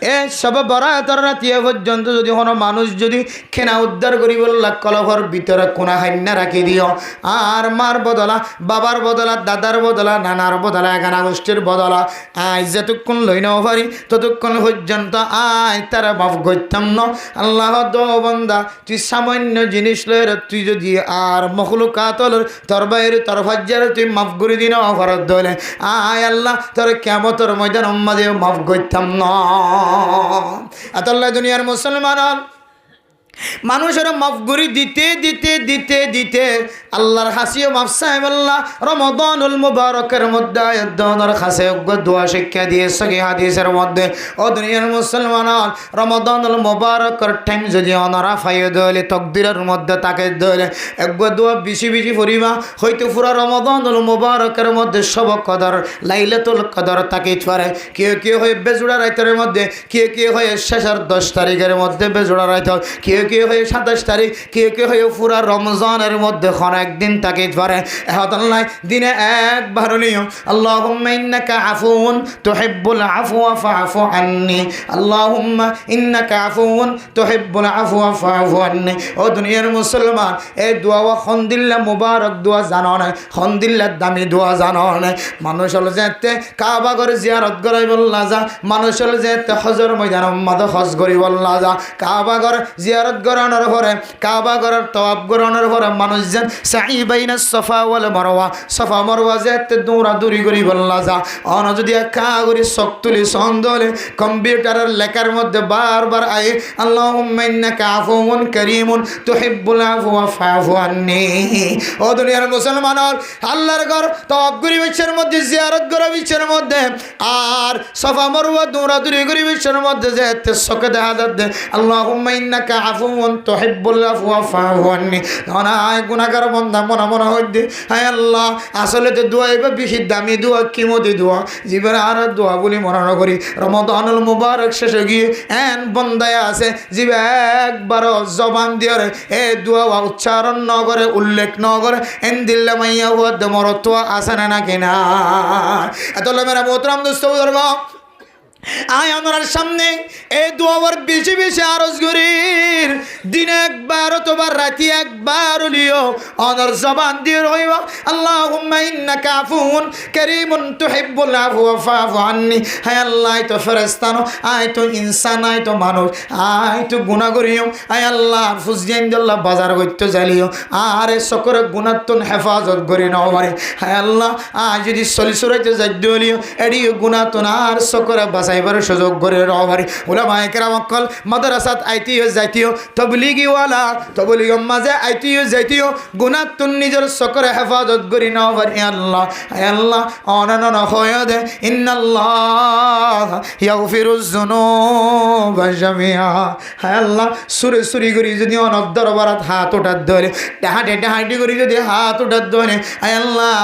এ সব বরাতর রাতিয়া পর্যন্ত যদি কোনো মানুষ যদি খেনা উদ্ধার করি বললা কলহর ভিতরে কোনা হান্না রাখি দিও আর মার বদলা বাবার বদলা দাদার বদলা নানার বদলা এখানা গোষ্ঠীর বদলা আয় যতক্ষণ লই নাও পারি ততক্ষণ পর্যন্ত আয় তারা মাফ করতাম ন আল্লাহ দো বন্দা তুই সামান্য জিনিস লয়ের তুই যদি আর মখলুকাতল তোর বাইরে তোর ভাজ্যার তুই মাফ করে দিন অফারত দলে আয় আল্লাহ তোর কেমতর ময়দান উম্মাদে মাফ করতাম ন আতাল্লাহ দুনিয়ার মুসলমান মানুষের মাফ করি দিতে দিতে দিতে দিতে আল্লাহর হাসিও মাফ সাহেব আল্লাহ রমাদানুল মুবারকের মধ্যে আয়াতের কাছে দোয়া শিক্ষা দিয়েছে কি হাদিসের মধ্যে ও দুনিয়ার মুসলমান রমাদানুল মুবারকের টাইম যদি অনারা ফাইয়ে দলে তকদিরের মধ্যে তাকে দলে একবার দোয়া বেশি বেশি পড়িবা হয়তো পুরা রমাদানুল মুবারকের মধ্যে সব কদর লাইলাতুল কদর তাকে পারে কেউ কেউ হয়ে বেজোড়া রাইতের মধ্যে কেউ কেউ হয়ে শেষের 10 তারিখের মধ্যে বেজোড়া রাইত কেউ কেউ হয়ে 27 তারিখ কেউ কেউ হয়ে পুরা রমজানের মধ্যে একদিন তাকে পারে এহতাল্লাহ দিনে একবার নিও আল্লাহুম্মা ইন্নাকা আফুউন তুহিব্বুল আফওয়া ফাআফু আন্নি আল্লাহুম্মা ইন্নাকা আফুউন তুহিব্বুল আফওয়া ফাআফু আন্নি ও দুনিয়ার মুসলমান এই দোয়া খন্দিল্লা মুবারক দোয়া জানো না খন্দিল্লা দামি দোয়া জানো না মানুষ হল যেতে কাবা করে জিয়ারত করাই বললা যা মানুষ হল যেতে হজর ময়দান উম্মাদ হজ করি বললা যা কাবা করে জিয়ারত করানোর পরে কাবা করার তওয়াব করানোর পরে মানুষ যেন সাই বাইনা সফা ওয়াল মারওয়া সফা মারওয়া যেতে দৌড়াদৌড়ি করি বললা যা অন যদি একা করি শক্তুলি সন্দলে কম্পিউটারের লেখার মধ্যে বারবার আয় আল্লাহুম্মা ইন্নাকা আফুউন কারীমুন তুহিব্বুল আফওয়া ফাআফু আন্নি ও দুনিয়ার মুসলমান আল্লাহর ঘর তওয়াব করি বিশ্বের মধ্যে জিয়ারত করা বিশ্বের মধ্যে আর সফা মারওয়া দৌড়াদৌড়ি করি বিশ্বের মধ্যে যেতে সকে দেখা দে আল্লাহুম্মা ইন্নাকা আফুউন তুহিব্বুল আফওয়া ফাআফু আন্নি আয় গুনাহগার বান্দা মনে মনে হইতে হায় আল্লাহ আসলে তো দোয়া এবার বেশি দামি দোয়া কিমতি দোয়া জীবনে আর দোয়া বলি মনে করি রমাদানুল মুবারক শেষে গিয়ে এন বন্দায় আছে জীবে একবারও জবান দিয়ে এ দোয়া উচ্চারণ ন করে উল্লেখ ন করে এন দিল্লা মাইয়া হুয়া মরত আছে না কিনা এত মেরা মোহতরাম দোস্ত বুজুর্গ আয় আমার সামনে এই দোয়ার বেশি বেশি আরজ করির দিনে একবার অথবা রাতি একবার লিও অনর জবান দিয়ে রইবা আল্লাহুম্মা ইন্নাকা আফুউন কারীমুন তুহিব্বুল আফওয়া ফাআফু আন্নি হে আল্লাহ তো ফেরেশতানো আয় তো ইনসান আয় তো মানুষ আয় তো গুনাহ করিও আয় আল্লাহ ফুজদিন আল্লাহ বাজার করতে জালিও আরে সকর গুনাহতন হেফাজত করি নাও পারে হে আল্লাহ আয় যদি সলিসুরাইতে যাই দিলিও এডি গুনাহতন আর সকর এবার সুযোগ করে রবারি উলামায়ে কেরাম কল মাদ্রাসাত আইতিও যাইতিও তাবলীগি ওয়ালা তাবলীগ মাঝে আইতিও যাইতিও গুনাহতুন নিজের সকরে হেফাজত করি নাও পারি আল্লাহ হে আল্লাহ অনানন হয় দে ইন্নাল্লাহ ইয়াগফিরুজ যুনুবা জামিআ হে আল্লাহ সুরে সুরি করি যদি অনক দরবারত হাত উঠাত ধরে ডাহাটে ডাহাটি করি যদি হাত উঠাত ধরে হে আল্লাহ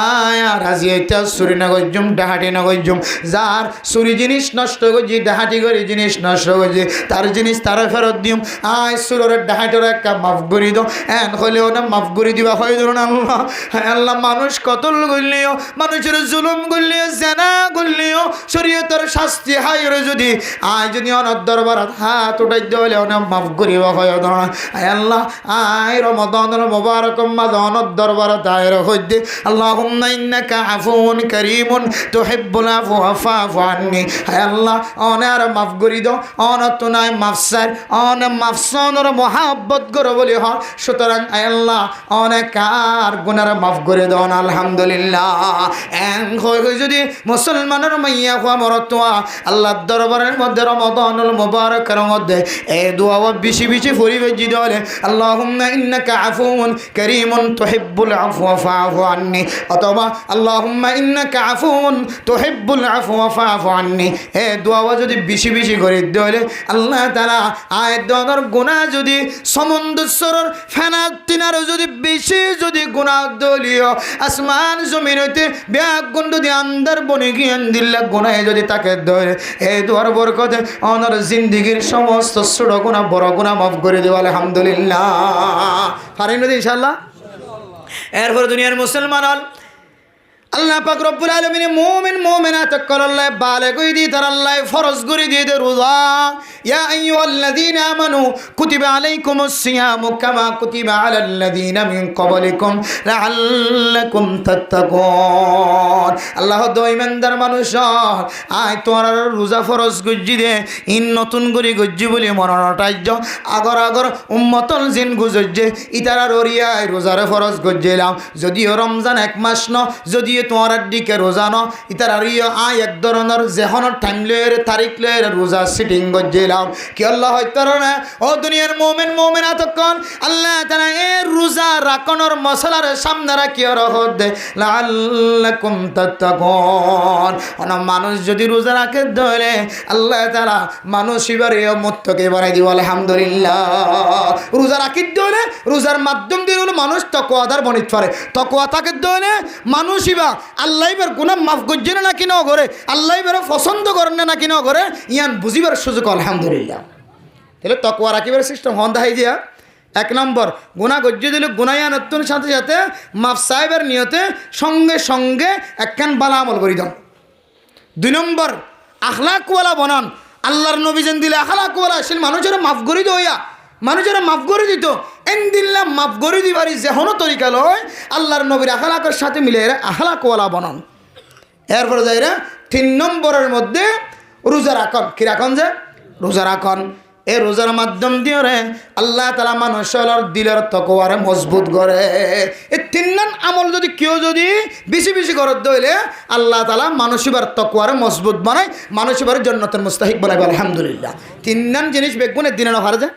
রাজি এটা সুরি না গজুম ডাহাটি না গজুম যার সুরি জিনিস নষ্ট করছি ডাহাটি করে জিনিস নষ্ট করছি তার জিনিস তারা ফেরত দিম আয় সুরের ডাহাটের একটা মাফ করি দো এন হলেও না মাফ করে দিবা হয় ধরুন আল্লাহ হ্যাঁ আল্লাহ মানুষ কতল করলেও মানুষের জুলুম করলেও জেনা করলেও শরীয়তের শাস্তি হাইরে যদি আয় যদি অনর দরবারত হাত উঠাই দিলে অনেক মাফ করিবা হয় ধরুন আয় আল্লাহ আয় রমাদানুল মুবারক মাঝে অনর দরবারত আয়ের হইতে আল্লাহুম্মা ইন্নাকা আফুউন কারীমুন তুহিব্বুল আফওয়া ফাআফু আন্নি হায় আল্লাহ অনার মাফ করি দাও অন তো নাই মাফসার অন মাফসানোর মহাব্বত করো বলি হ সুতরাং আয় আল্লাহ অনেক আর গুনার মাফ করে দেন আলহামদুলিল্লাহ এন হই যদি মুসলমানের মাইয়া হওয়া মরতোয়া আল্লাহর দরবারের মধ্যে রমাদানুল মুবারকের মধ্যে এই দোয়া বেশি বেশি পড়িবে জি দলে আল্লাহুম্মা ইন্নাকা আফুউন কারীমুন তুহিব্বুল আফওয়া ফাআফু আন্নী অথবা আল্লাহুম্মা ইন্নাকা আফুউন তুহিব্বুল আফওয়া ফাআফু আন্নী এই দোয়া যদি বেশি বেশি করে দলে আল্লাহ তাআলা আয় দনের গুনাহ যদি সমুদ্রের ফেনা তিনার যদি বেশি যদি গুনাহ দলিও আসমান জমিন হইতে ব্যাগ গুন্ড দিয়ে আন্দার বনে গিয়ে দিল্লা গুনাহে যদি তাকে ধরে এই দোয়ার বরকতে ওনার জিন্দেগীর সমস্ত ছোট গুনাহ বড় গুনাহ মাফ করে দেব আলহামদুলিল্লাহ পারেন না ইনশাআল্লাহ এরপর দুনিয়ার মুসলমান হল আল্লাহ পাক রব্বুল আলামিন মুমিন মুমিনাত করাল্লাহ বালে কই দি তার আল্লাহ ফরজ করে দিয়ে দে রোজা ইয়া আইয়ুহাল্লাযীনা আমানু কুতিবা আলাইকুমুস সিয়ামু কামা কুতিবা আলাল্লাযীনা মিন ক্বাবলিকুম লাআল্লাকুম তাত্তাকুন আল্লাহ দইমানদার মানুষ আয় তোর রোজা ফরজ গজ্জি দে ইন নতুন করে গজ্জি বলি মরণটাজ্য আগর আগর উম্মতল জিন গুজজ্জে ইতারা ররিয়ায় রোজারে ফরজ গজ্জিলাম যদিও রমজান এক মাস ন যদি তোমার দিকে রোজা ন ইতার আর আয় এক ধরনের যেহনের টাইম লয়ের তারিখ লয়ের রোজা সিটিং গজ্জিলাম কি আল্লাহ হইতার না ও দুনিয়ার মুমিন মুমিনা তখন আল্লাহ তাআলা এই রোজা রাখনোর মশলার সামনে রাখি রহত দে লাআল্লাকুম তাত্তাকুন অন মানুষ যদি রোজা রাখে ধরে আল্লাহ তাআলা মানুষ এবারে মুত্তকে বানাই দিব আলহামদুলিল্লাহ রোজা রাখি ধরে রোজার মাধ্যম দিয়ে হলো মানুষ তাকওয়াদার বনিত পারে তাকওয়া তাকে ধরে মানুষ আল্লাহ এবার গুনাহ মাফ করছে না নাকি না করে আল্লাহ এবার পছন্দ করেন না নাকি না করে ইয়ান বুঝিবার সুযোগ আলহামদুলিল্লাহ তাহলে তাকওয়া রাখিবার সিস্টেম হন দেখাই দিয়া এক নম্বর গুনাহ গজ্জে দিলে গুনায়া নতুন সাথে সাথে মাফ সাহেবের নিয়তে সঙ্গে সঙ্গে একখান বালা আমল করি দাও দুই নম্বর আখলাকওয়ালা বনান আল্লাহর নবী যেন দিলে আখলাকওয়ালা আসেন মানুষের মাফ করে দইয়া মানুষেরা মাফ করে দিত এন দিল্লা মাফ করে দিবারই যেহনো তরিকা লয় আল্লাহর নবীর আখলাকের সাথে মিলে এরা আখলাকওয়ালা বনান এরপরে যাইরা 3 নম্বরের মধ্যে রোজা রাখন কি রাখন যে রোজা রাখন এই রোজার মাধ্যম দিয়ে রে আল্লাহ তাআলা মানুষের দিলের তাকওয়ারে মজবুত করে এই 3 আমল যদি কেউ যদি বেশি বেশি করে দইলে আল্লাহ তাআলা মানুষের তাকওয়ারে মজবুত বানায় মানুষের জান্নাতের মুস্তাহিক বানায় আলহামদুলিল্লাহ 3 জিনিস বেগুনের দিনে না হারে যায়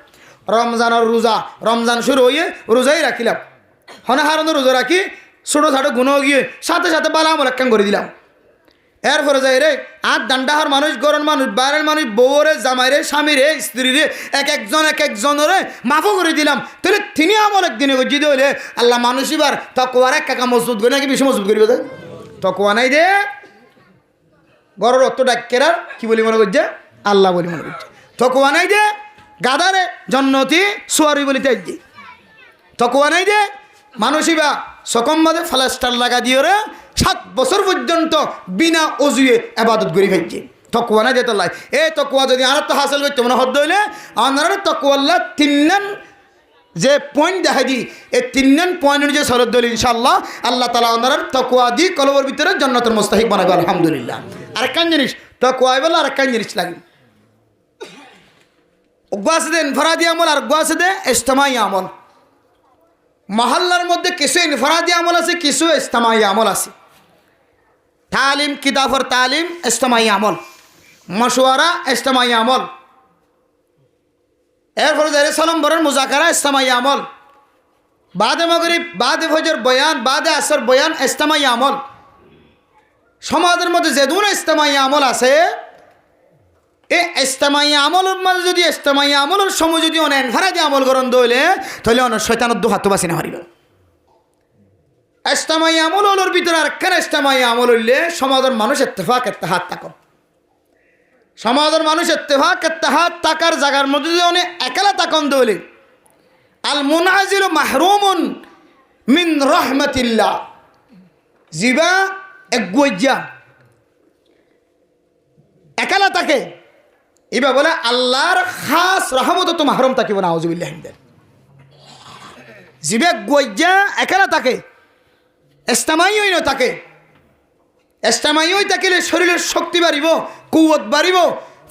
রমজানের রোজা রমজান শুরু হয়ে রোজাই রাখিলাম হনে হারনের রোজা রাখি ছোটো ছাটো গুণও গিয়ে সাথে সাথে বালা আমল একখান করে দিলাম এরপরে যাই রে আর দান্ডাহার মানুষ গরম মানুষ বাইরের মানুষ বউরে জামাইরে স্বামীরে স্ত্রীরে এক একজনের মাফও করে দিলাম তাহলে তিনি আমল একদিনে গজ্জি হইলে আল্লাহ মানুষ এবার তাকওয়ার এক কাকা মজবুত করে নাকি বেশি মজবুত করিবে তাকওয়া নাই দে গরর অত ডাক্কেরার কি বলি মনে করছে আল্লাহ বলি মনে করছে তাকওয়া নাই দে গাদারে জন্নতি সুয়ারি বলিতে আইজি তাকওয়া নাই দে মানুষই বা সকম বাদে ফ্লাস্টার লাগা দিয়ে রে 7 বছর পর্যন্ত বিনা অজুয়ে ইবাদত করি ফেলছে তাকওয়া নাই দে তো লাই এই তাকওয়া যদি আর তো হাসিল করতে মনে হদ হইলে আপনারা তাকওয়া আল্লাহ 3 যে পয়েন্ট দেখা দি এই 3 পয়েন্ট যে সরদ দল ইনশাআল্লাহ আল্লাহ তাআলা আপনারা তাকওয়া দি কলবের ভিতরে জান্নাতের মুস্তাহিক বানাবে আলহামদুলিল্লাহ আরেকখান জিনিস তাকওয়া বলে আরেকখান জিনিস লাগে উগাসদে ইনফরাদি আমল আর উগাসদে ইজতিমাই আমল মহল্লার মধ্যে কিছু ইনফরাদি আমল আছে কিছু ইজতিমাই আমল আছে তালিম কিতাবর তালিম ইজতিমাই আমল মশওয়ারা ইজতিমাই আমল এরপরে যারা সালাম বরের মুজাকারা ইজতিমাই আমল বাদে মাগরিব বাদে ফজর বয়ান বাদে আসর বয়ান ইজতিমাই আমল সমাজের মধ্যে যে দুটো ইজতিমাই আমল আছে এই ইজতিমাই আমলের মাঝে যদি ইজতিমাই আমলের সময় যদি অনেক ইনফরাদি আমল করন দইলে তাহলে অনেক শয়তানের দুহাত বাসি না হারিবে ইজতিমাই আমলের ভিতরে আরেকখান ইজতিমাই আমল হইলে সমাজের মানুষ ইত্তেফাক ইত্তেহাদ থাকুন সমাজের মানুষ ইত্তেফাক ইত্তেহাদ থাকার জায়গার মধ্যে যদি অনেক একলা থাকুন দইলে আল মুনাজিলু মাহরুমুন মিন রাহমাতিল্লাহ জিবা একগুইজা একলা থাকে এবার বলে আল্লাহর খাস রহমত তো মাহরুম থাকিব না আউযুবিল্লাহ জিবে গুইজা একলা থাকে ইজতিমাই হই না থাকে ইজতিমাই হই থাকিলে শরীরের শক্তি বাড়িব কুওয়াত বাড়িব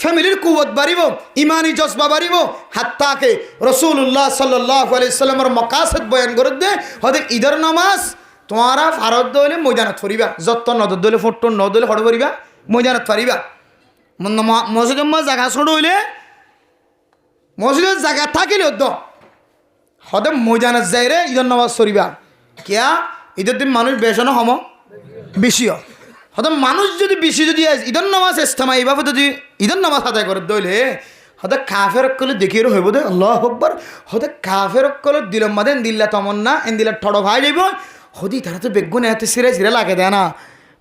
ফ্যামিলির কুবত বাড়িব, ইমানি জজবা বাড়িব, হাত্তাকে রসুল্লাহ সাল্লাল্লাহু আলাইহি সাল্লামের মাকাসিদ বয়ান করে দে হদে ঈদের নামাজ তোমারা ফারদ দইলে ময়দানত ফরিবা, যত নদ দইলে ফটো নদ দইলে হড় ফরিবা ময়দানত ফারিবা। মসজিদের মা জায়গা ছোট হইলে মসজিদের জায়গা থাকিলে দ হদে ময়দানত যাই রে ঈদের নামাজ ফরিবা। কিয়া ঈদের দিন মানুষ বেশনো হম বেশিও হয়তো মানুষ যদি বেশি যদি ঈদের নামাজ ইস্তেমা এইভাবে যদি ঈদের নামাজ আদায় করে দইলে হয়তো কাফের কলে দেখিয়ে হইব দে আল্লাহু আকবার। হয়তো কাফের কলে দিলম মাদে দিল্লা তমন্না এন দিল্লা ঠড় ভাই যাইব হদি তারা তো বেগুন এত সিরে সিরে লাগে দেয় না।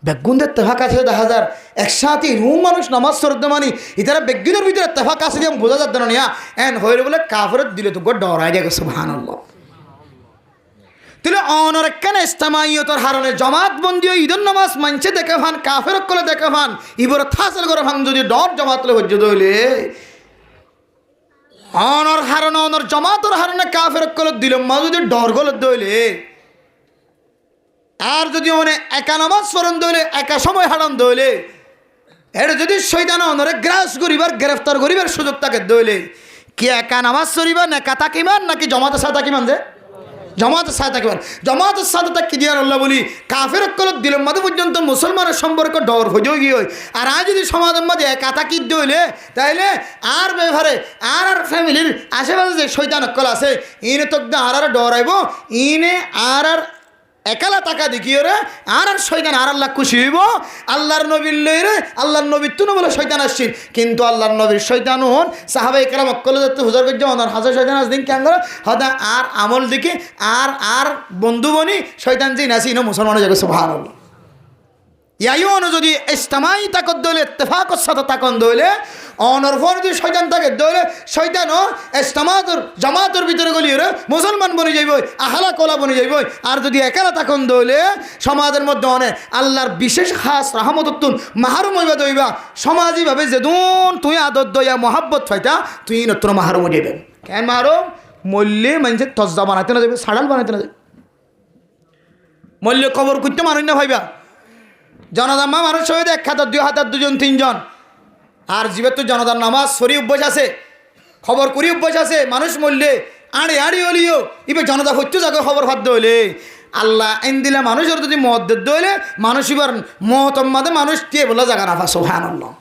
বেগুনদের তেফাক আছে 10,000 একসাথে রুম মানুষ নামাজ সরতে মানি ইতারা বেগুনের ভিতরে তেফাক আছে যেমন বোঝা যাচ্ছে না নিয়া এন হইলে বলে কাফের দিলে তো ডরাই যায় সুবহানাল্লাহ। তাহলে অনরেখান ইস্তেমাইয়তর হারণে জমাত বন্দি ঈদের নামাজ মানছে দেখে ভান কাফের কলে দেখে ভান ইবর থাসল করে ভান যদি ডর জমাতলে হজ্জ দইলে অনর হারণে অনর জমাতর হারণে কাফের কলে দিল মা যদি ডর গলে দইলে আর যদি মানে একা নামাজ স্মরণ দইলে একা সময় হারান দইলে এটা যদি শয়তান অনরে গ্রাস করিবার গ্রেফতার করিবার সুযোগ তাকে দইলে কি একা নামাজ সরিবা না একা তাকিমান নাকি জমাতের সাথে তাকিমান যে জমাতের সাথে তাকিমান জমাতের সাথে তাকি দিয়ার আল্লাহ বলি কাফের কলত দিলের মাঝে পর্যন্ত মুসলমানের সম্পর্ক ডর হয়ে গিয়ে আর আজ যদি সমাজের মাঝে একা তাকি দইলে তাইলে আর ব্যবহারে আর ফ্যামিলির আশেপাশে যে শয়তান অক্কল আছে ইনে তো আর ডরাইব ইনে আর একালা টাকা দেখিয়ে রে আর শয়তান আর আল্লাহ খুশি হইব আল্লাহর নবীর লই রে আল্লাহর নবীর তুনো বলে শয়তান আসছিল কিন্তু আল্লাহর নবীর শয়তান হন সাহাবায়ে কেরাম অক্কলে যেতে হুজুর গজ্জা ওনার হাজার শয়তান আসদিন কেন করে হদা আর আমল দেখি আর বন্ধু বনি শয়তান যে নাসি ইনো মুসলমানের জায়গা সুবহানাল্লাহ। ইয়াইওন যদি ইস্তেমাই তাকত দইলে ইত্তেফাকর সাথে তাকন দইলে অনর ফোন যদি শয়তান থাকে দইলে শয়তানও ইস্তেমাতর জামাতর ভিতরে গলিয়ে রে মুসলমান বনে যাইব আহলা কোলা বনে যাইব আর যদি একালা তাকন দইলে সমাজের মধ্যে অনেক আল্লাহর বিশেষ খাস রাহমতুন মাহরুম হইবা দইবা সমাজিভাবে যেদুন তুই আদর দইয়া মহাব্বত ফাইতা তুই নতুন মাহরুম হয়ে যাবেন কেন মাহরুম মল্লে মানুষে তজ্জা বানাইতে না যাবে সাড়াল বানাইতে না যাবে মল্লে কবর করতে মানুষ না ভাইবা জনদাম্মা মানুষ হয়ে 1 হাজার 2 হাজার 2 জন 3 জন আর জীবের তো জনদার নামাজ সরি অভ্যাস আছে খবর করি অভ্যাস আছে মানুষ মরলে আড়ে হলিও ইবে জনতা হচ্ছে যাকে খবর ভাদ্য হইলে আল্লাহ এন দিলে মানুষের যদি মত দইলে মানুষ এবার মহতম্মাদে মানুষ টিয়ে বললা জাগা নাফা সুবহানাল্লাহ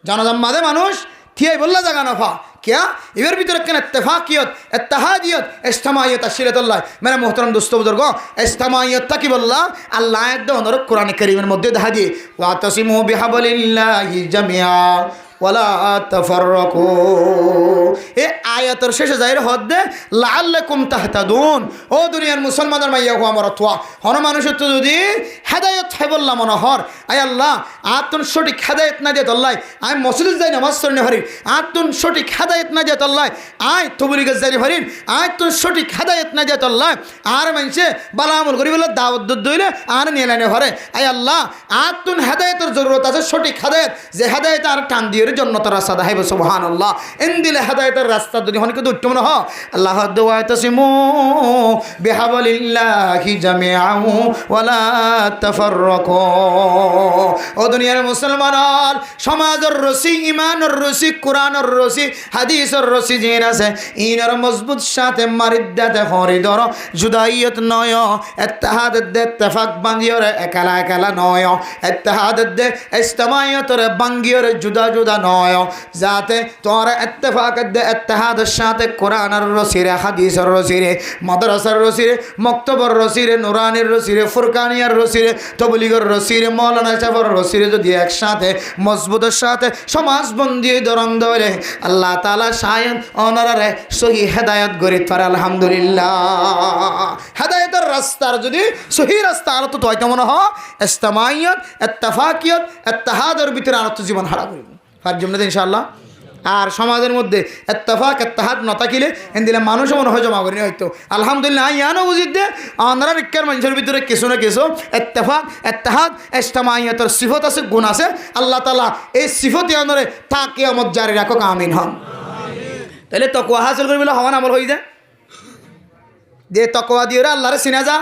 জনদাম্মাদে মানুষ থিয়ে বললা জাগা নাফা क्या इवर भीतर इत्तेफाकियत इत्तेहादियत इज्तिमाइयत अशरियतुल्लाह मेरे मोहतरम दोस्तों बुजुर्गों इज्तिमाइयत की बोल्ला अल्लाह दोनों कुरान करीमेर मध्य দেখা দিয়ে वातसिमु बिहाबलिल्लाहि जमिया ওয়ালা তাফাররাকু এই আয়াতের শেষে যাইর হদ্দে লাআল্লাকুম তাহতাদুন ও দুনিয়ার মুসলমানদের মাইয়া হো আমার অথবা হন মানুষের তো যদি হেদায়েত হয় বললাম মনোহর আয় আল্লাহ আতুন সঠিক হেদায়েত না দিয়ে আল্লাহ আই মসজিদে যাই নামাজ পড়নে হরি আতুন সঠিক হেদায়েত না দিয়ে আল্লাহ আই তবলিগে যাই হরি আতুন সঠিক হেদায়েত না দিয়ে আল্লাহ আর মানুষে বালা আমল করি বলে দাওয়াত দইলে আর নিলানে হরে আয় আল্লাহ আতুন হেদায়েতের জরুরত আছে সঠিক হেদায়েত যে হেদায়েত আর টান দিয়ে জন্নতের রাস্তা দেখাইব সুবহানাল্লাহ এন দিলে হেদায়েতের রাস্তা যদি হনকে দুটো মনে হ আল্লাহ ওয়াতাসিমু বিহাবলিল্লাহি জামিআন ওয়ালা তাফাররাকু ও দুনিয়ার মুসলমান সমাজের রশি ঈমানের রশি কোরআনের রশি হাদিসের রশি জিন আছে ইনার মজবুত সাথে মারিদাতে হরিদর জুদাইয়ত নয় ইত্তেহাদ দে ইত্তেফাক বাঙ্গিয়রে একালা একালা নয় ইত্তেহাদ দে ইজতিমাইয়তর বাঙ্গিয়রে জুদা জুদা নয় যাতে তোর ইত্তেফাক দে ইত্তেহাদের সাথে কোরআনের রশিরে হাদিসের রশিরে মাদ্রাসার রশিরে মক্তবর রশিরে নুরানির রশিরে ফুরকানিয়ার রশিরে তবলিগের রশিরে মাওলানা সাহেবের রশিরে যদি একসাথে মজবুতের সাথে সমাজবন্দি দরন ধরে আল্লাহ তাআলা শায়ন অনারে সহি হেদায়েত গরি তার আলহামদুলিল্লাহ হেদায়েতের রাস্তার যদি সহি রাস্তা আর তো তোই কেমন হ ইজতিমাইয়ত ইত্তেফাকিয়ত ইত্তেহাদের ভিতরে আর তো জীবন হারা করিব আর জন্য ইনশাআল্লাহ আর সমাজের মধ্যে ইত্তেফাক ইত্তেহাদ না থাকিলে এন দিলে মানুষ মনে হয় জমা করি হয়তো আলহামদুলিল্লাহ ইয়ানো বুঝিত দে আমরা রিক্কার মানুষের ভিতরে কিছু না কিছু ইত্তেফাক ইত্তেহাদ ইজতিমাইয়তের সিফত আছে গুণ আছে আল্লাহ তাআলা এই সিফত ইয়ানরে তা কিয়ামত জারি রাখো আমিন হন তাহলে তাকওয়া হাসিল করিবলে হওয়ান আমল হই যায় যে তাকওয়া দিয়ে আল্লাহরে চিনা যা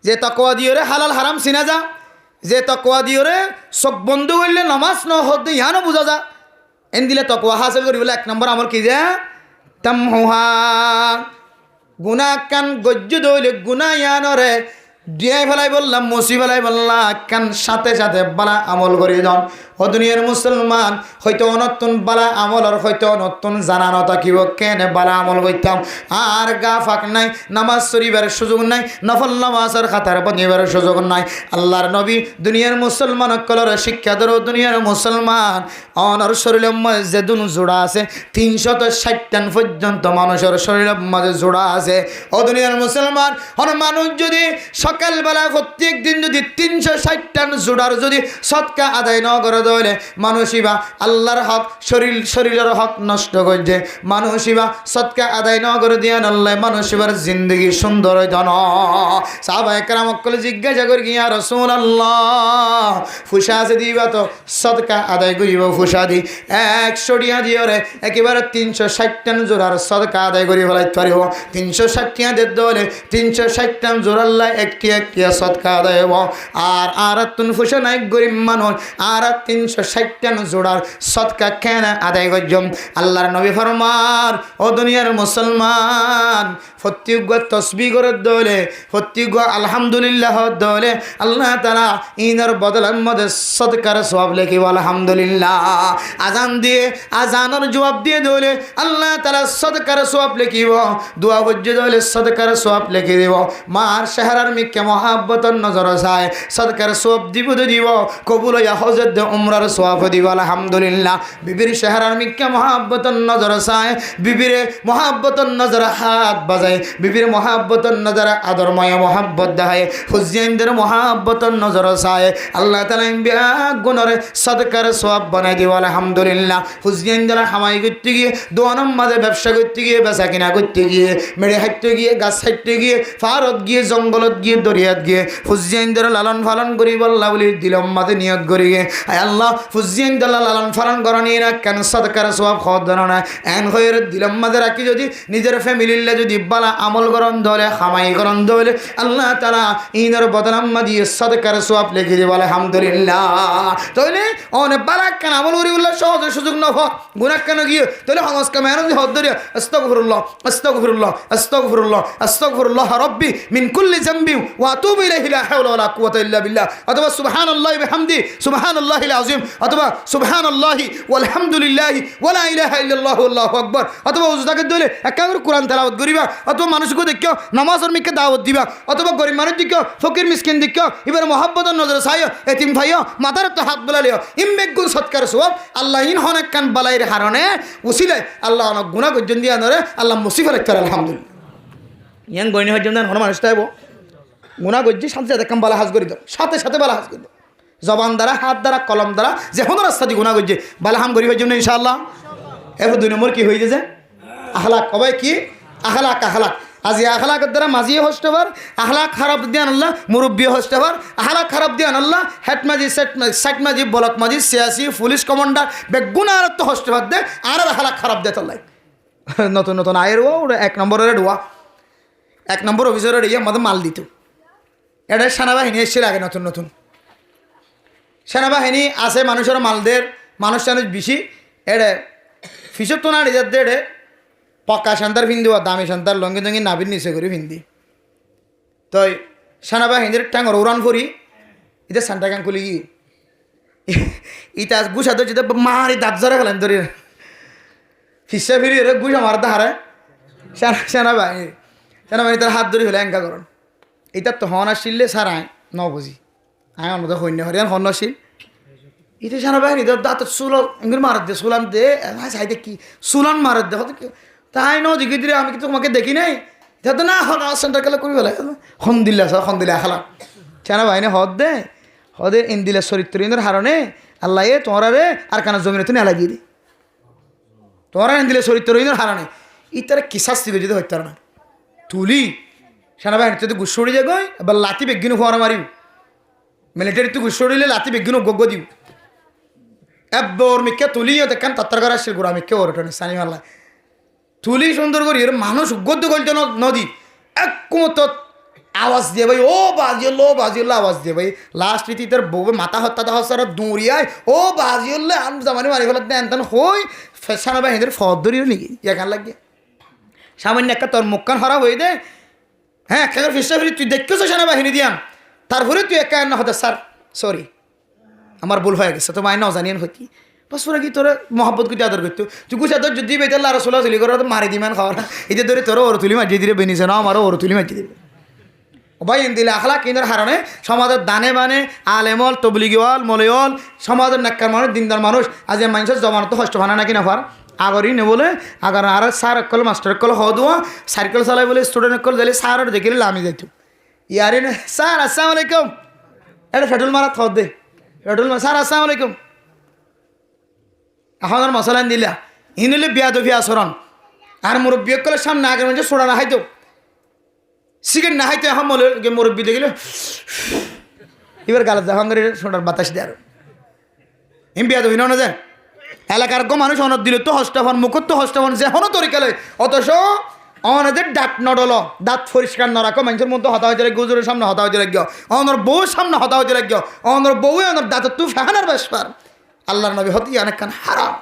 যে তাকওয়া দিয়ে হালাল হারাম চিনা যা যে তকওয়া দিও রে চোখ বন্ধ করলে নামাজ ন হতে ইহানো বোঝা যা এন দিলে তকওয়া হাসিল করি বলে 1 নম্বর আমল কি যে তামহুহা গুনাহ কান গজ্জ দইলে গুনাহ ইয়ানরে দিয়াই ফেলাই বললাম মুসি ফেলাই বললাম কান সাথে সাথে বালা আমল করি যান ও দুনিয়ার মুসলমান হয়তো নতুন বালা আমলর হয়তো নতুন জানানো থাকিব কেনে বালা আমল করতাম আর গা ফাঁক নাই নামাজ শরীফের সুযোগ নাই নফল নামাজের খাতার বনিবার সুযোগ নাই আল্লাহর নবী দুনিয়ার মুসলমান কলর শিক্ষা ধরো দুনিয়ার মুসলমান অনর শরীরের মাঝে দুন জোড়া আছে 360 পর্যন্ত মানুষের শরীরের মাঝে জোড়া আছে ও দুনিয়ার মুসলমান হন মানুষ যদি সকালবেলা প্রত্যেক দিন যদি 360 জোড়ার যদি সদকা আদায় না করে দলে মানুষইবা আল্লাহর হক শরীরের হক নষ্ট করছে মানুষইবা সদকা আদায় না করে দিয়া আল্লাহ মানুষইবার জিন্দগি সুন্দর হইতো না সাহাবায়ে কেরাম কলে জিজ্ঞাসা করি ইয়া রাসূলুল্লাহ ফুসা আছে দিবা তো সদকা আদায় করিব ফুসা দি 100 টাকা দিও রে একেবারে 360 জোড়ার সদকা আদায় করি ফেলাইতে পারিব 360 টাকা দে দলে 360 জোড়া আল্লাহ একটি সদকা আদায় হইব আর তুন ফুসা নাই গরিব মানুষ আর 360 জোড়ার সদকা কেন আদায় করজম আল্লাহর নবী ফরমান ও দুনিয়ার মুসলমান ফতিগ তসবিহ করে দলে ফতিগ আলহামদুলিল্লাহ দলে আল্লাহ তাআলা ইনার বদলের মধ্যে সদকার সওয়াব লিখিব আলহামদুলিল্লাহ আজান দিয়ে আজানের জবাব দিয়ে দলে আল্লাহ তাআলা সদকার সওয়াব লিখিব দোয়া করতে দলে সদকার সওয়াব লিখে দেব মার শহরের মিকে মহব্বতের নজর চায় সদকার সওয়াব দিব কবুল হইয়া হজরত উমরার সওয়াব দিব আলহামদুলিল্লাহ বিবির শহরের মিকে মহব্বতের নজর চায় বিবির মহব্বতের নজর হাত বাজায় বিবির মহব্বতের নজর আদরময় মহব্বত দেখায় হুজেইনদের মহব্বতের নজর চায় আল্লাহ তাআলা বিয়া গুণরে সদকার সওয়াব বানাই দিব আলহামদুলিল্লাহ হুজেইনদের হামাই করতে গিয়ে দোয়ানোর মাঝে ব্যবসা করতে গিয়ে বেচা কিনা করতে গিয়ে মেরে হাঁটতে গিয়ে গাছ হাঁটতে গিয়ে ফারত গিয়ে জঙ্গলত গিয়ে দরিয়াত গিয়ে হুজেইনদের লালন পালন করি বল্লা বলি দিলম মাঝে নিয়ত করি গিয়ে আয় আল্লাহ হুজেইনদের লালন পালন করা নিয়ে না কেন সদকার সওয়াব খাওয়া দেন না এন হয়ে দিলম মাঝে রাখি যদি নিজের ফ্যামিলির যদি বালা আমল করন ধরে খামাই করন ধরে আল্লাহ তাআলা ইনার বদনাম্মা দিয়ে সদকার সওয়াব লিখে দিব আলহামদুলিল্লাহ তাহলে অনেক বালা কেন আমল করি বললে সহজ সুযোগ না হয় গুনাহ কেন গিয়ে তাহলে হমস্কা মেহনত হদ ধরে আস্তাগফিরুল্লাহ আস্তাগফিরুল্লাহ আস্তাগফিরুল্লাহ আস্তাগফিরুল্লাহ রাব্বি মিন কুল্লি যামবি ওয়া আতুবু ইলাইহি লা হাওলা ওয়ালা কুওয়াতা ইল্লা বিল্লাহ অথবা সুবহানাল্লাহি ওয়া বিহামদি সুবহানাল্লাহিল আযীম অথবা সুবহানাল্লাহি ওয়ালহামদুলিল্লাহি ওয়া লা ইলাহা ইল্লাল্লাহু আল্লাহু আকবার অথবা ওজুদাকে দিলে একাগ্র কোরআন তেলাওয়াত করিবা অথবা মানুষকে দেখিও নামাজের মিকে দাওয়াত দিবা অথবা গরিব মানুষ দেখিও ফকির মিসকিন দেখিও এবার মহব্বতের নজরে চাইও এতিম ভাইও মাথার তো হাত বোলালিও ইমবেগুন সৎকার সওয়াব আল্লাহ ইন হনেক কান বালাইর হারণে উসিলে আল্লাহ অনেক গুনাহ গর্জন দিয়া নরে আল্লাহ মুসিফা রাখতে আলহামদুলিল্লাহ ইয়ান গয়নি হজ্জন দেন হন মানুষ তাইব গুনাহ গজ্জি শান্তি সাথে কাম বালা হাজ করি দাও সাথে সাথে বালা হাজ করি দাও জবান দ্বারা হাত দ্বারা কলম দ্বারা যে কোনো রাস্তা দিয়ে গুনাহ গজ্জি বালা হাম করি হজ্জন ইনশাআল্লাহ এরপর 2 নম্বর কি হয়ে যায় আখলাক কবে কি আখলাক আজি আখলাকের দ্বারা মাঝিয়ে হসতে পার আখলাক খারাপ দিয়ান আল্লাহ মুরব্বী হসতে পার আখলাক খারাপ দিয়ান আল্লাহ হেড মাঝি সেট মাঝি ব্লক মাঝি সিয়াসি পুলিশ কমান্ডার বেগুন আর তো হসতে পার দে আর আখলাক খারাপ দে তাল্লাই নতুন নতুন আয়ের ও 1 নম্বরের ডোয়া 1 নম্বর অফিসারের ইয়ে আমাদের মাল দিত এটা সেনাবাহিনী এসেছিল আগে নতুন সেনাবাহিনী আছে মানুষের মালদের মানুষ বেশি এড়ে ফিসব তো না রিজার দে এড়ে পক্কা শান্তার ফিন্দি বা দামি শান্তার লঙ্গি টঙ্গি নাবির নিচে করে ফিন্দি তো সেনাবাহিনীর ট্যাঙ্গর উড়ান করি এটা সান্টা গান খুলি গিয়ে ইটা গুছা তো যেটা মারি দাঁত জরে গেলেন ধরি ফিসা ফিরি গুছা মার হারে সেনাবাহিনী তার হাত ধরি হলে এঙ্কা করন এটার তো হন আসলে সারায় ন বুঝি আয় অন্য সৈন্য হরিয়ান হন আসিল এটা সেনাবাহিনী দাঁত চুল এগুলো মারাত দে চুলান দে সাইডে কি চুলান মারাত দে তাই ন জিগি দিলে আমি কিন্তু তোমাকে দেখি নাই যাতে না সেন্টার খেলা করি ফেলে হন দিল্লা খেলা সেনাবাহিনী হদে ইন্দিলের চরিত্রের হারণে আল্লাহ তোমরা রে আর কানা জমিনে তুমি এলাগিয়ে দি তোমরা ইন্দিলের চরিত্রের হারণে ইতারা কি শাস্তি করে যদি হইতে না তুলি সেনাবাহিনী যদি গুসড়ি যে গই এবার লাতি বেগিনু ফোয়ারা মারিও মিলিটারি তো গুসড়িলে লাতি বেগিনু গগ্গ দিও এবার মিকে তুলিও দেখেন তত্তর করা আসছিল গোড়া মিকে ওরটনে সানি মাল্লা তুলি সুন্দর করি এর মানুষ গদ্য গলতে নদী এক কুমত আওয়াজ দিয়ে ভাই ও বাজিউল্লাহ আওয়াজ দিয়ে ভাই লাস্ট রীতি তোর বউ মাথা হত্যা হস্তার দৌড়িয়ায় ও বাজিউল্লাহ আম জামানি মারি ফেলা দেন তেন হই ফেসানা বাহিনীর ফদ ধরিও নাকি এখান লাগে সামান্য একটা তোর মুখখান হরা হয়ে দে হ্যাঁ খেলার ফিসটা ফিরি তুই দেখতেছো সেনাবাহিনী দিয়াম তারপরে তুই একা না হতে স্যার সরি আমার ভুল হয়ে গেছে তো মায় নাও জানিয়েন হইতি বস পুরা কি তোরা মহব্বত করতে আদর করতো তুই কুচা তোর যদি বেতাল আর সোলা চলি করে মারি দিমান খাওয়া না এতে ধরে তোর ওর তুলি মাজিয়ে দিলে বেনিছে না আমারও ওর তুলি মাজিয়ে দিবে ভাই দিলে আখলা কেন্দ্রের হারণে সমাজের দানে বানে আলেমল তবলিগিওয়াল মলয়ল সমাজের নাক্কার মানুষ দিনদার মানুষ আজ মানুষের জমানত হষ্ট ভানা নাকি না ফার আগরই নে বলে আগার আর স্যার একল মাস্টার একল হওয়া সাইকেল চালাই বলে স্টুডেন্ট একল দিলে স্যার দেখিলে আমি যাইতো ইয়ারে না স্যার আসসালামু আলাইকুম এটা ফেটুল মারা থ দে ফেটুল মারা স্যার আসসালামু আলাইকুম এখন আর মশলা দিলা ইনিলে বিয়া দফি আচরণ আর মুরব্বী কলের সামনে আগের মানুষ সোড়া না হাইতো সিগারেট না হাইতো এখন মুরব্বী দেখিলে এবার গালা যখন করে সোনার বাতাস দেয় আর এম বিয়া দফি না যায় এলাকার মানুষ অনদ দিলে তো হস্তাফন মুখত তো হস্তাফন যে হনো তরিকালে অথচ অনাদের দাঁত নডল দাঁত পরিষ্কার না রাখো মানুষের মধ্যে হতা হয়েছে লাগবে হুজুরের সামনে হতা হয়েছে লাগবে অনর বউ সামনে হতা হয়েছে লাগবে অনর বউ অনর দাঁতের তু ফেহানার ব্যাপার আল্লাহর নবী হতি অনেকখান হারাম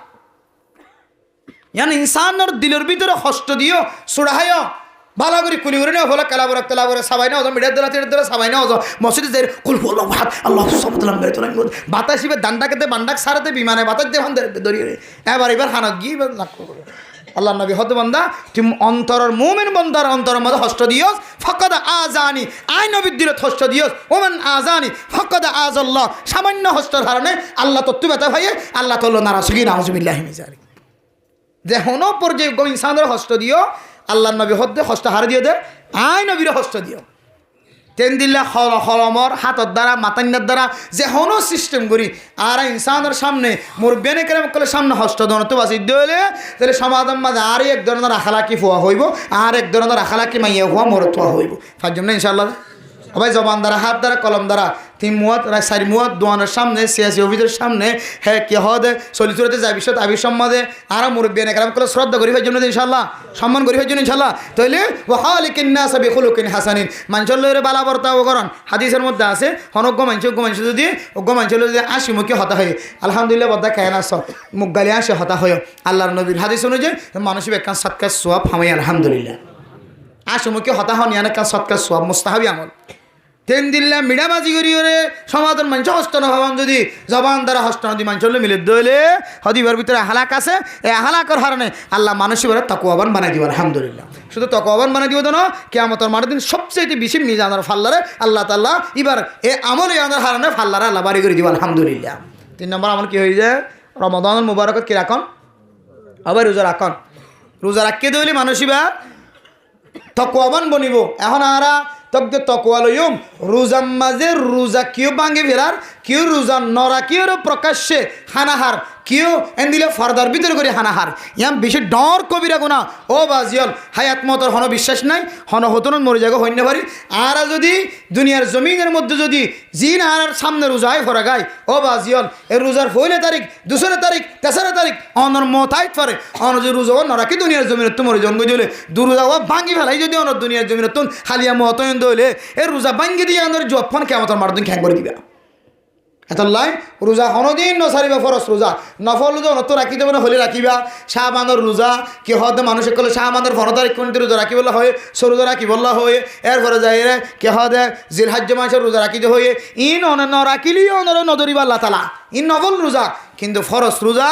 ইয়ান ইনসানের দিলের ভিতরে হস্ত দিও সুড়াহায় ভালো করে কুলি করে নেওয়া হলো কালাবর তেলাবরে সাবাই না হতো মিডিয়ার দ্বারা তেড়ের দ্বারা সাবাই না হতো মসজিদে যে কুল বললো ভাত আল্লাহ সাবতালাম বেড়ে তোলা বাতাস হিবে দান্ডাকেতে বান্ডাক সারাতে বিমানে বাতাস দেখান দরিয়ে এবার হানক গিয়ে লাভ করবে আল্লাহ নবী হতে বন্দা তুমি অন্তরের মুমিন বন্দার অন্তরের মধ্যে হস্ত দিও ফকদ আজানি আই নবীর দিলে হস্ত দিও ওমান আজানি ফকদ আজাল্লাহ সামান্য হস্তর কারণে আল্লাহ তত্ত্ব ব্যথা ভাইয়ে আল্লাহ তোল্ল নারাসুগি নাউজুবিল্লাহি মিন যালিক যে হনো পর্যায়ে ইনসানের হস্ত দিও আল্লাহ নবী হদ্দে হস্ত হারে দিয়ে দে আই নবীর হস্ত দিও তেন দিল্লা হলমর হাতর দ্বারা মাতান্যার দ্বারা যে হনো সিস্টেম করি আর ইনসানের সামনে মোর বেনে কেরাম কলে সামনে হস্ত দনত বাসি দিলে তাহলে সমাধান মাঝে আর এক ধরনের আখালাকি ফোয়া হইব আর এক ধরনের আখালাকি মাইয়া হওয়া মোর থোয়া হইব ফার্জম না ইনশাআল্লাহ ভাই জবান দ্বারা হাত দ্বারা কলম দ্বারা তিন মুয়াত চারি মুয়াত দোয়ানের সামনে সিয়াসি অফিসের সামনে হ্যাঁ কে হদে চলিচুরতে যাবি সত আবির সম্মাদে আর মুরব্বী কেরাম কলে শ্রদ্ধা করি জন্য ইনশাআল্লাহ সম্মান করি জন্য ইনশাআল্লাহ তাইলে ওয়াহালিকিন নাস বিখুলুকিন হাসানিন মানুষের লইরে বালা বর্তাও করন হাদিসের মধ্যে আছে অনজ্ঞ মানুষ যদি অজ্ঞ মানুষের যদি আসি মুখে হতা হয় আলহামদুলিল্লাহ বদ্দা খেয়ে না মুখ গালি আসে হতা হয় আল্লাহর নবীর হাদিস অনুযায়ী মানুষের একখান সৎকার সোয়াব হামাই আলহামদুলিল্লাহ আসি মুখে হতা হন ইয়ান একখান সৎকার সোয়াব মুস্তাহাবি আমল তেন দিল্লা মিডাবাজি করি ওরে সমাধান মানুষ হস্ত না ভাবান যদি জবান দ্বারা হস্ত নদী মানুষের মিলে দইলে হদিবার ভিতরে হালাক আছে এই হালাকর হারণে আল্লাহ মানুষের তকওয়াবান বানাই দিব আলহামদুলিল্লাহ শুধু তকওয়াবান বানাই দিব না কেয়ামতের মাঠের দিন সবচেয়ে বেশি মিজানের ফাল্লারে আল্লাহ তাআলা এবার এ আমল ইয়ানের হারণে ফাল্লারে আল্লাহ বাড়ি করে দিব আলহামদুলিল্লাহ 3 নম্বর আমল কি হয়ে যায় রমাদানুল মুবারকত কি রাখন আবার রোজা রাখন রোজা রাখতে দইলে মানুষইবা তকওয়াবান বনিব এখন আরা তবে তকওয়ালয়ুম রোজার মাঝে রোজা কেউ ভাঙে ফেরার কেউ রোজা নরা কেউ প্রকাশ্যে হানাহার কেউ এন দিলে ফারদার ভিতরে করে হানাহার ইয়াম বেশি ডর কবিরা গোনা ও বাজিয়ল হায়াত মতর হন বিশ্বাস নাই হন হতন মরে যাগো হইনে পারি আর যদি দুনিয়ার জমিনের মধ্যে যদি জিন হারার সামনে রোজায় ফরা গায় ও বাজিয়ল এ রোজার 1 তারিখ 2 তারিখ 3 তারিখ অনর মতাইত পারে অন যদি রোজা নরা কি দুনিয়ার জমিনে তোমার জন্ম দিলে দুরোজা ভাঙি ফেলাই যদি অনর দুনিয়ার জমিনে তুন হালিয়া মতয়ন দইলে এ রোজা ভাঙ্গি দিয়ে অনর জফন কেমতর মারদিন খ্যাং করে দিবা এতলাই রোজা হনদিন নসারিবা ফরস রোজা নফল রোজা নত রাখি দেবে না হলে রাখিবা শাহবানোর রোজা কি হতে মানুষে কলে শাহবানোর 15 তারিখ কোন রোজা রাখি বলা হয় রোজা রাখি বলা হয় এরপরে যাই রে কে হদে জিলহজ্জ মাসের রোজা রাখিতে হয়ে ইন অন ন রাখিলি অনর নদরিবা আল্লাহ তাআলা ইন নফল রোজা কিন্তু ফরস রোজা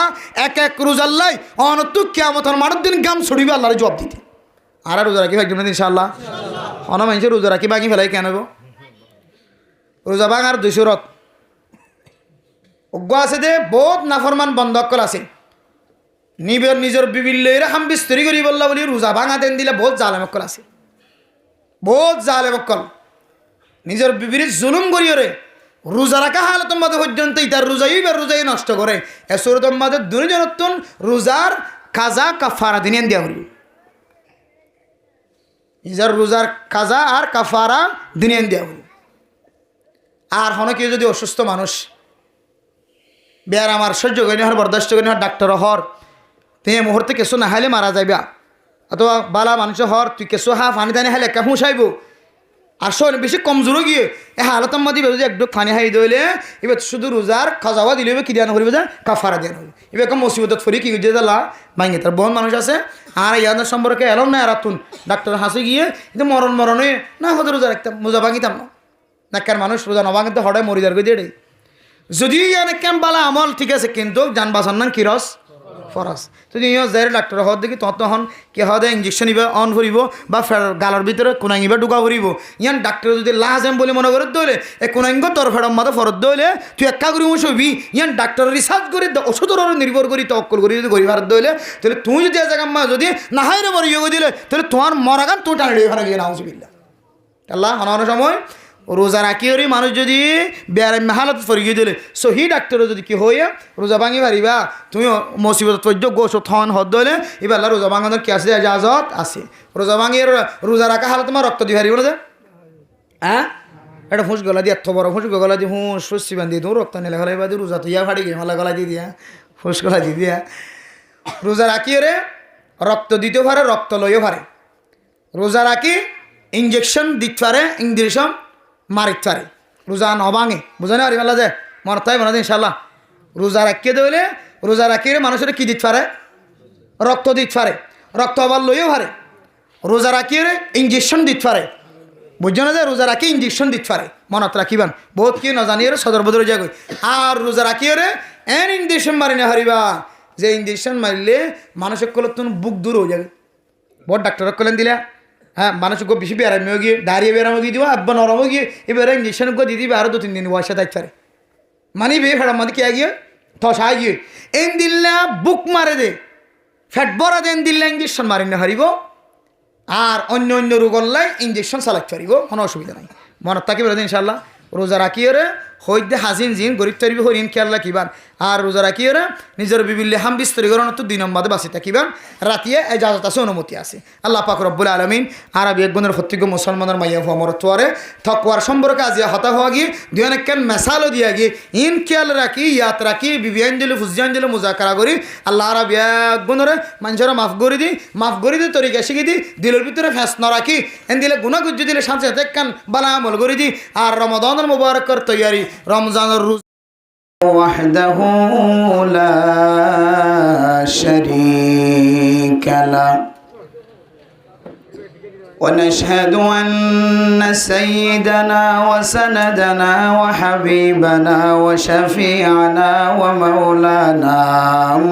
এক এক রোজা আল্লাহ অনতু কিয়ামতের মাঠের দিন গাম ছড়িবে আল্লাহর জবাব দিতে আর রোজা রাখি ভাই ইনশাআল্লাহ অন মানুষের রোজা রাখি বাকি ফেলাই কেন গো রোজা ভাঙার 200 রত অজ্ঞ আছে যে বহুত নাফরমান বন্ধকল আছে নিজের বিবিল্লের হাম বিস্তরি করি বললা বলি রোজা ভাঙা দেন দিলে বহুত জালেমকল আছে বহুত জালেমকল নিজের বিবির জুলুম করিওরে রোজা রাখা হালতম মাঝে পর্যন্ত ইতার রোজাই নষ্ট করে এ সুরতম মাঝে দুনিজনতুন রোজার কাজা কাফারা দিনেন দিয়া করি নিজের রোজার কাজা আর কাফারা দিনেন দিয়া করি আর হন কেউ যদি অসুস্থ মানুষ বেয়ার আমার সহ্য করি হর বরদাস্ত করি হর ডাক্তার হর তুই মুহূর্তে কেঁচো নাহাইলে মারা যাইবা অথবা বালা মানুষ হর তুই কেঁচো হা পানি টানি হাইলে একা হুঁসাইব আর শরীর বেশি কমজোরও গিয়ে এ হালতার মধ্যে যদি একটু খানি হাই দইলে এবার শুধু রোজার খাজাওয়া দিলে কি দেওয়া করিবে যে কাফারা দেওয়া হবে এবার একটা মুসিবতত ফরি কি যে লা ভাঙে তার বোন মানুষ আছে আর ইয়াদের সম্পর্কে এলাম না রাতুন ডাক্তার হাসি গিয়ে কিন্তু মরণে না হয়তো রোজা রাখতাম মোজা ভাঙিতাম না নাকার মানুষ রোজা না ভাঙিতে হঠাৎ মরি যার দিয়ে যদি অনেক ক্যাম্প বালা আমল ঠিক আছে কিন্তু যান বাঁচার নাম কিরস ফরাস যদি যাই ডাক্তার হওয়ার দেখি তখন কি হওয়া ইঞ্জেকশন ইবা অন করিব বা গালার ভিতরে কোনাইবা ঢুকা করিব ইয়ান ডাক্তার যদি লাহাজাম বলে মনে করে দইলে এ কোনাইঙ্গ তোর ফেরম মাথা ফরত দইলে তুই একা করি ওষুধি ইয়ান ডাক্তার রিসার্চ করে ওষুধের নির্ভর করি তক্কল করি যদি গরিবার দইলে তাহলে তুই যদি জায়গা মা যদি নাহাই রে মরে ইয়ে দিলে তাহলে তোমার মরাগান তুই টানে এখানে গিয়ে নাউজুবিল্লাহ আল্লাহ অনানো সময় রোজা রাখি ওরি মানুষ যদি বেড়াই মেহালত ফরিয়ে দিলে সহি ডাক্তারও যদি কি হইয়া রোজা ভাঙি পারিবা তুমি মুসিবত পর্য গোস থন হদ দইলে এবার আল্লাহ রোজা ভাঙানোর কি আছে এজাজত আছে রোজা ভাঙিয়ে রোজা রাখা হালত তোমার রক্ত দিয়ে পারিব না যে হ্যাঁ এটা ফুস গলা দিয়ে এত বড় ফুস গলা দিয়ে হুঁস সুসি বান্ধি দিও রক্ত নেলে গলা দিয়ে রোজা তো ইয়া ফাড়ি গিয়ে মালা গলা দিয়ে দিয়া ফুস গলা দিয়ে দিয়া রোজা রাখিয়ে রে রক্ত দিতেও পারে রক্ত লইও পারে রোজা রাখি ইঞ্জেকশন দিতে পারে ইঞ্জেকশন মারিত পারে রোজা নভাঙে বুঝে না আরিমাল্লা যে মরতাই বানা ইনশাল্লাহ রোজা রাখিয়ে দেবে রোজা রাখিয়ে মানুষের কী দিতে পারে রক্ত দিতে পারে রক্ত আবার লইও পারে রোজা রাখিয়ে ইঞ্জেকশন দিতে পারে বুঝছো না যে রোজা রাখি ইঞ্জেকশন দিতে পারে মনত রাখিবান বহুত কি না জানিয়ে সদর বদর যাগই আর রোজা রাখিয়ে এন ইঞ্জেকশন মারি না হারিবা যে ইঞ্জেকশন মারলে মানুষের কল তুমি বুক দূর হয়ে যাবে বহুত ডাক্তার কলেন দিলা হ্যাঁ মানুষকে বেশি বেড়ামিও গিয়ে দাঁড়িয়ে বেড়ামো গিয়ে দিব আব্বা নরমও গিয়ে এবার ইঞ্জেকশন করে দিয়ে দিবে আরও 2-3 দিন বয়সা থাকতে পারে মানি বে ফেড়ার মধ্যে কে গিয়ে থসায় গিয়ে এন দিল্লা বুক মারে দে ফ্যাট বড়া দেন দিল্লা ইঞ্জেকশন মারি না হারিব আর অন্য রোগল্লাই ইঞ্জেকশন চালাতে পারিব কোনো অসুবিধা নাই মনত থাকি বেরোদ ইনশাল্লাহ রোজা রাখিয়ে হইতে হাজিন জিন গরিব তরিবি হরিণ খেয়াল রাখিবান আর রোজা রাখিয়ে নিজের বিবিল্লে হাম বিস্তরীকরণ তো 2 নম্বরে বাঁচি থাকিবান রাতিয়ে এজাজত আছে অনুমতি আছে আল্লাহ পাক রব্বুল আলমিন আরবি একগুণের প্রত্যেক মুসলমানের মাইয়া মরতোয়ারে থকওয়ার সম্পর্কে আজিয়া হতা হওয়া গিয়ে দুই অনেক মেসালও দিয়া গিয়ে ইন খেয়াল রাখি ইয়াত রাখি বিবিয়াঞ্জলি ফুজিয়াঞ্জলি মুজাকারা করি আল্লাহ আরবি একগুণের মানুষেরা মাফ করি দি তরিকা শিখি দি দিলের ভিতরে ফেঁস ন রাখি এন দিলে গুণা গুজ্জু দিলে শান্তি কান বালা আমল করি দি আর রমাদানের মুবারকর তৈয়ারি রমজানের রোজা وحده لا شريك له ونشهد أن سيدنا وسندنا وحبيبنا وشفيعنا ومولانا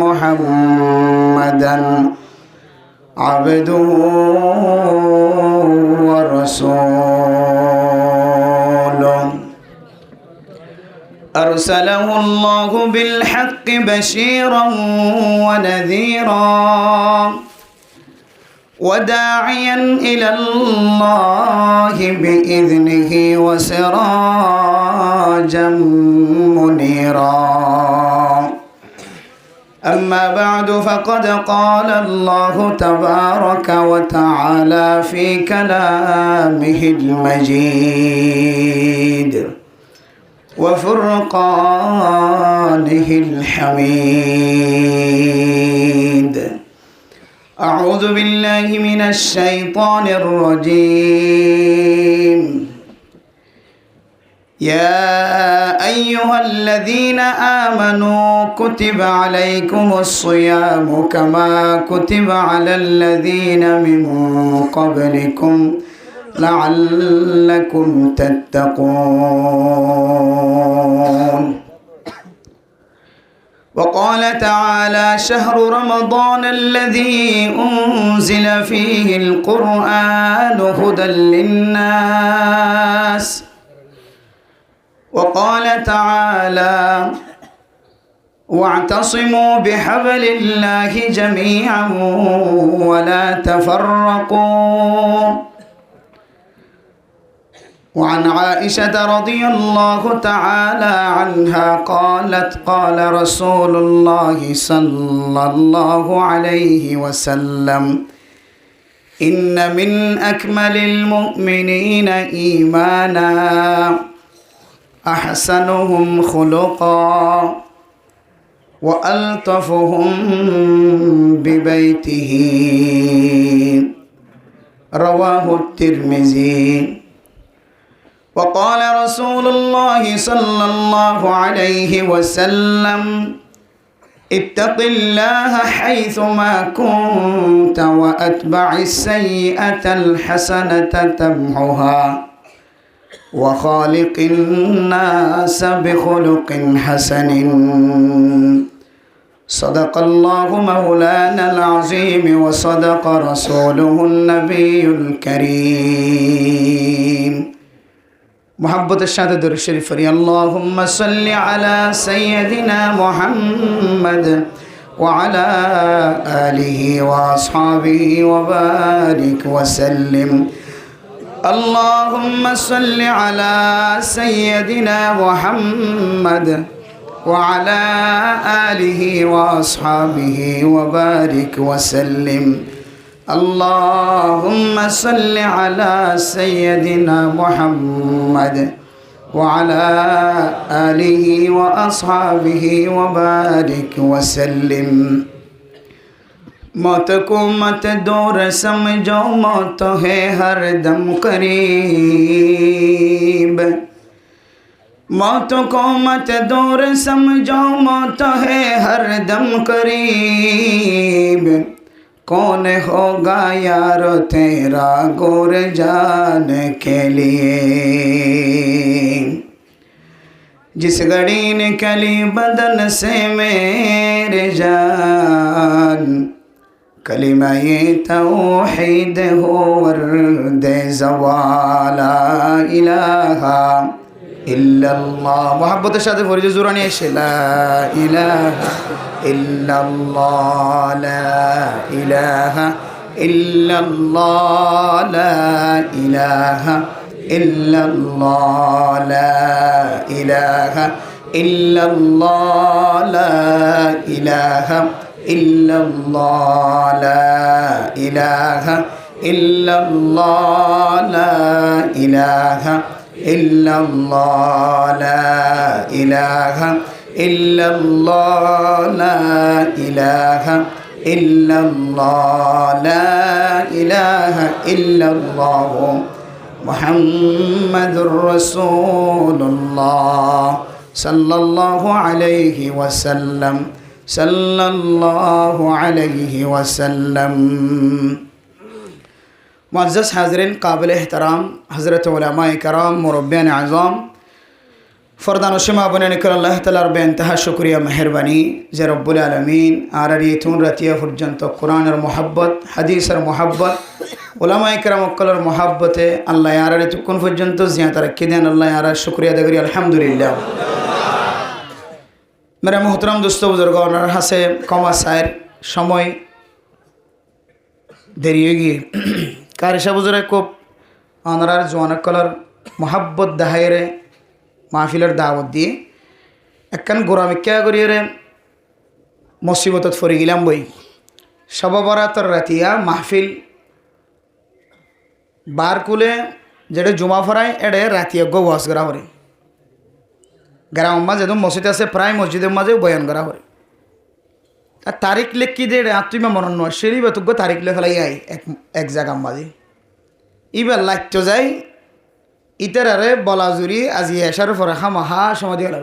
محمدا عبده ورسوله أرسله الله بالحق بشيرا ونذيرا وداعيا إلى الله بإذنه وسراجا منيرا أما بعد فقد قال الله تبارك وتعالى في كلامه المجيد وفرقانه الحميد أعوذ بالله من الشيطان الرجيم يا أيها الذين آمنوا كتب عليكم الصيام كما كتب على الذين من قبلكم لعلكم تتقون وقال تعالى شهر رمضان الذي أنزل فيه القرآن هدى للناس وقال تعالى واعتصموا بحبل الله جميعا ولا تفرقوا وعن عائشة رضي الله تعالى عنها قالت قال رسول الله صلى الله عليه وسلم إن من أكمل المؤمنين إيمانا أحسنهم خلقا وألطفهم ببيته رواه الترمذي وقال رسول الله صلى الله عليه وسلم اتق الله حيثما كنت وأتبع السيئة الحسنة تمحها وخالق الناس بخلق حسن صدق الله مولانا العظيم وصدق رسوله النبي الكريم محبت الشهادة در الشريف اللهم صل على سيدنا محمد وعلى آله وأصحابه وبارك وسلم اللهم صل على سيدنا محمد وعلى آله وأصحابه وبارك وسلم اللهم صل على سيدنا محمد وعلى آله وأصحابه وبارك وسلم मौत को मत दूर समझो मौत है हर दम करीब मौत को मत दूर समझो मौत है हर दम करीब कौन होगा यार तेरा गोर जाने के लिए जिस घड़ी निकली बदन से मेरे जान कलिमा ये तौहीद हो वर्द ज़वाला इलाहा इल्लल्लाह मोहब्बत साथे फरिज जुरानी एशे ला इलाहा इल्लल्लाह ला इलाहा इल्लल्लाह ला इलाहा इल्लल्लाह ला इलाहा इल्लल्लाह ला इलाहा इल्लल्लाह ला इलाहा इल्लल्लाह ला इलाहा इल्लल्लाह ला इलाहा इल्लल्लाह ला इलाहा इल्लल्लाह ला इलाहा इल्लल्लाह मुहम्मदुर रसूलुल्लाह सल्लल्लाहु अलैहि वसल्लम सल्लल्लाहु अलैहि वसल्लम। मुअज़्ज़ज़ हाज़रीन काबिल एहतराम हज़रत उलमाए कराम मुरब्बियान आज़ाम फरदान शिमा बने निकल अल्लाह तालार बेइंतहा शुक्रिया मेहरबानी जे रब्बुल आलमीन आरारियतुन रतिया पर्यন্ত कुरानेर मोहब्बत हदीसेर मोहब्बत उलमाए कराम अक्कलेर मोहब्बते आल्लाह आरारियतुन पर्यন্ত जियादा रखी देन अल्लाह आरार शुक्रिया अदा करी अल्हम्दुलिल्लाह। मेरा मोहतरम दोस्तों बुजुर्ग ओनार हासे कमा सायर समय देरी हो गए कारिशा बुजुरे खूब ओनार जवान कलर मोहब्बत दाहायरे महफिलर दावत दिए एकखान गोरामिक्या करिए मुसीबत फरे गलाम बई शब बरातर रातिया महफिल बार कुले जेडे जुमा फराय एडे रातिया गो वास करा हरे ग्राम माजे तो मस्जिद आछे प्राय मस्जिदेर माझे बयान करा हरे तारीख लिखी दे आत्मा मनन नय सेरी बेतुग तारीख ले फेलाई आई एक जगह माझे इबार लागतो जाय इतारे बला जुरी आज एशार परे खामाखा समाधि हला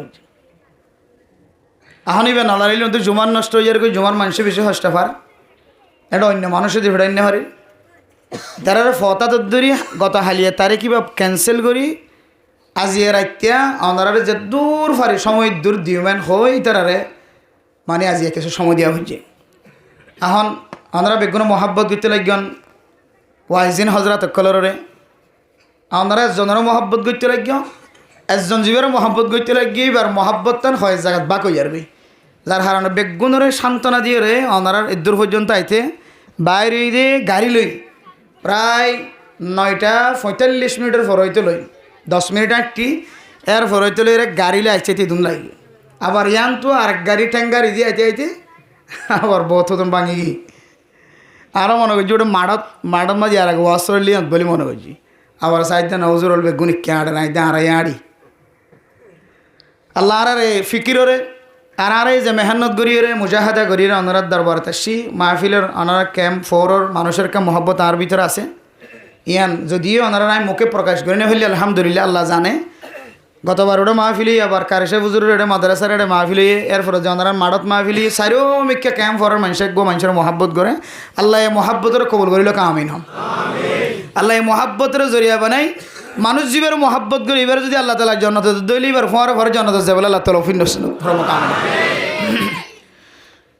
এখন ইবে নলারিলে তো জুমার নষ্ট হয়ে যায় জুমার মানুষে বেশি হস্তা পার এটা অন্য মানুষের দিয়ে ফেরাই না পারে তারা ফতা তদ্দুরি গত হালিয়া তারে কিবা ক্যান্সেল করি আজিয়ে রাইতিয়া অনারে যে দূর ফারি সময় দূর দিওমেন হই তারারে মানে আজিয়ে কিছু সময় দেওয়া হচ্ছে এখন অনারা বেগুন মহাব্বত করতে লাগন ওয়াইজিন হজরত কলরে আপনারা একজনের মহব্বত করতে লাগিও একজন জীবের মহব্বত করতে লাগিয়ে এবার মহব্বতটান হয় জায়গা বাক হয়ে যাবে যার হারানো বেগুনরে সান্ত্বনা দিয়ে রে আপনারা দূর পর্যন্ত আইতে বাইরে দিয়ে গাড়ি লই প্রায় 9:45 ফর হইতে লই 10 মিনিট আটটি এর ফর হইতে লই গাড়ি লে আইতে দুন লাগে আবার ইয়ান তো আর গাড়ি ট্যাঙ্গারি দিয়ে আইতে আইতে আবার বহুত ভাঙি গিয়ে আরও মনে করছি ওটা মাঠত মাঝে আর এক ওয়াশ লিয়াত বলে মনে করছি আবার সাইডে নজর হলবে গুনি ক্যাঁড়ে নাই দাঁড়াই আড়ি আল্লাহ আরে ফিকিরে আর আরে যে মেহনত করিয়ে রে মুজাহাদা করিয়ে অনারার দরবার আসি মাহফিলের অনারা ক্যাম্প ফোরর মানুষের কা মহব্বত আর ভিতরে আছে ইয়ান যদিও ওনারা নাই মুখে প্রকাশ করে না হইলে আলহামদুলিল্লাহ আল্লাহ জানে গতবার ওটা মাহফিলি আবার কারেসা হুজুরের এটা মাদ্রাসার এটা মাহফিলি এরপরে যে ওনারা মাড়ত মাহফিলি চারিও মিক্কা ক্যাম্প ফরার মানুষের মানুষের মহাব্বত করে আল্লাহ এই মহাব্বতের কবুল করিল কামিন হম আল্লাহ এই মহাব্বতের জরিয়া বানাই মানুষ জীবের মহাব্বত করে এবার যদি আল্লাহ তালা জন্নত দইলে এবার ফোয়ার ফরে জন্নত যাবে আল্লাহ তালা ফিন্দ কামিন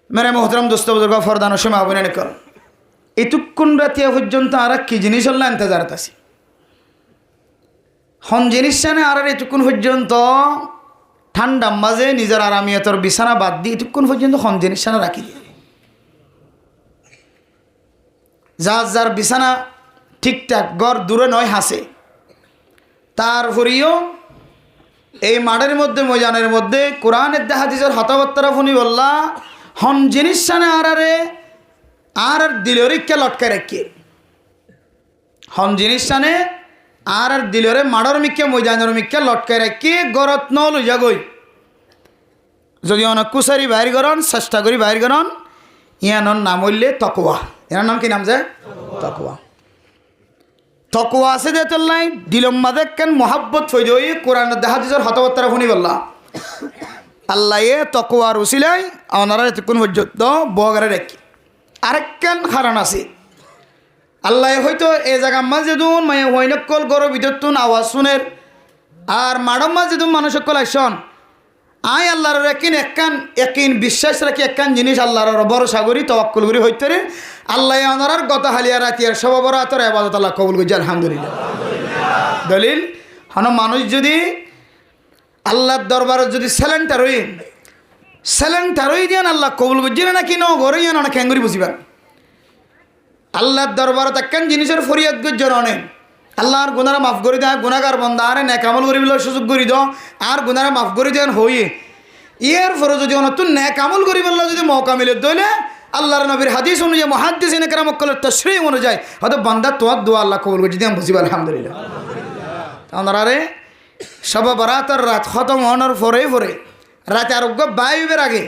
মেরে মোহতরম দোস্ত বুজুর্গ ফরদান সময় অভিনয় কর এটুকুন রাতিয়া পর্যন্ত আর কি জিনিস হল্লা ইন্তজারত আছি হন জিনিস জানে আর এটুকুন পর্যন্ত ঠান্ডা মাঝে নিজের আরামিয়তর বিছানা বাদ দিয়ে এটুকুন পর্যন্ত হন জিনিস জানে রাখি দিয়ে যার যার বিছানা ঠিকঠাক গড় দূরে নয় হাসে তারপরেও এই মাঠের মধ্যে ময়দানের মধ্যে কোরআনের হাদিসের হতাবত্তারা ফুনি বললা হন জিনিস জানে আর দিলরিককে লটকায় রাখি হন জিনিস জানে আর দিলরে মাড়র মিক্কে ময়দানের মিক্কে লটকায় রাখি গরত ন লইয়া গই যদি অনেক কুসারি বাইর করন চেষ্টা করি বাইর করন ইয়ানোর নাম হইলে তকোয়া এনার নাম কি নাম যে তকোয়া তকোয়া আছে যে তোর নাই দিলম্মা দেখেন মহাব্বত হয়ে যাই কোরআন হাদিসের হতাবত্তারা শুনি বললা আল্লাহ এ তকোয়ার উসিলাই ওনারা এতক্ষণ পর্যন্ত বগারে রাখি আরেকখান কারণ আছে আল্লাহ হয়তো এ জায়গা মাঝে দুন মায়ে হইনকল গরো ভিতরতুন আওয়াজ শুনের আর মাডম মাঝে দুন মানুষকল আসন আই আল্লাহর একিন বিশ্বাস রাখি একখান জিনিস আল্লাহর ভরসা করি তওয়াক্কুল করি হইতে রে আল্লাহ ওনার গত হালিয়া রাতিয়ার সবরাতর ইবাদত আল্লাহ কবুল করছে আলহামদুলিল্লাহ দলিল হন মানুষ যদি আল্লাহর দরবারে যদি স্যালেন্টার হই দিয়ান আল্লাহ কবুল করছে নাকি ন ঘরে ইয়ান অনেক খেঙ্গুরি বুঝিবেন আল্লাহর দরবারত একখান জিনিসের ফরিয়াদ করছে অনেক আল্লাহর গুনারা মাফ করে দেয় গুনাগার বন্ধা আরে ন্যাকামল করি বলে সুযোগ করি দাও আর গুনারা মাফ করে দেন হইয়ে এর ফলে যদি অনতুন ন্যাকামল করি বললো যদি মৌকা মিলে দইলে আল্লাহর নবীর হাদিস অনুযায়ী মহাদ্দিস কেরামকলের তশরিহ অনুযায়ী হয়তো বান্দা তোমার দোয়া আল্লাহ কবুল করছি দিয়ে বুঝিব আলহামদুলিল্লাহ ওনারা রে সব বারাতের রাত খতম হওয়ার পরে রাতে আরোগ্য বাইবের আগে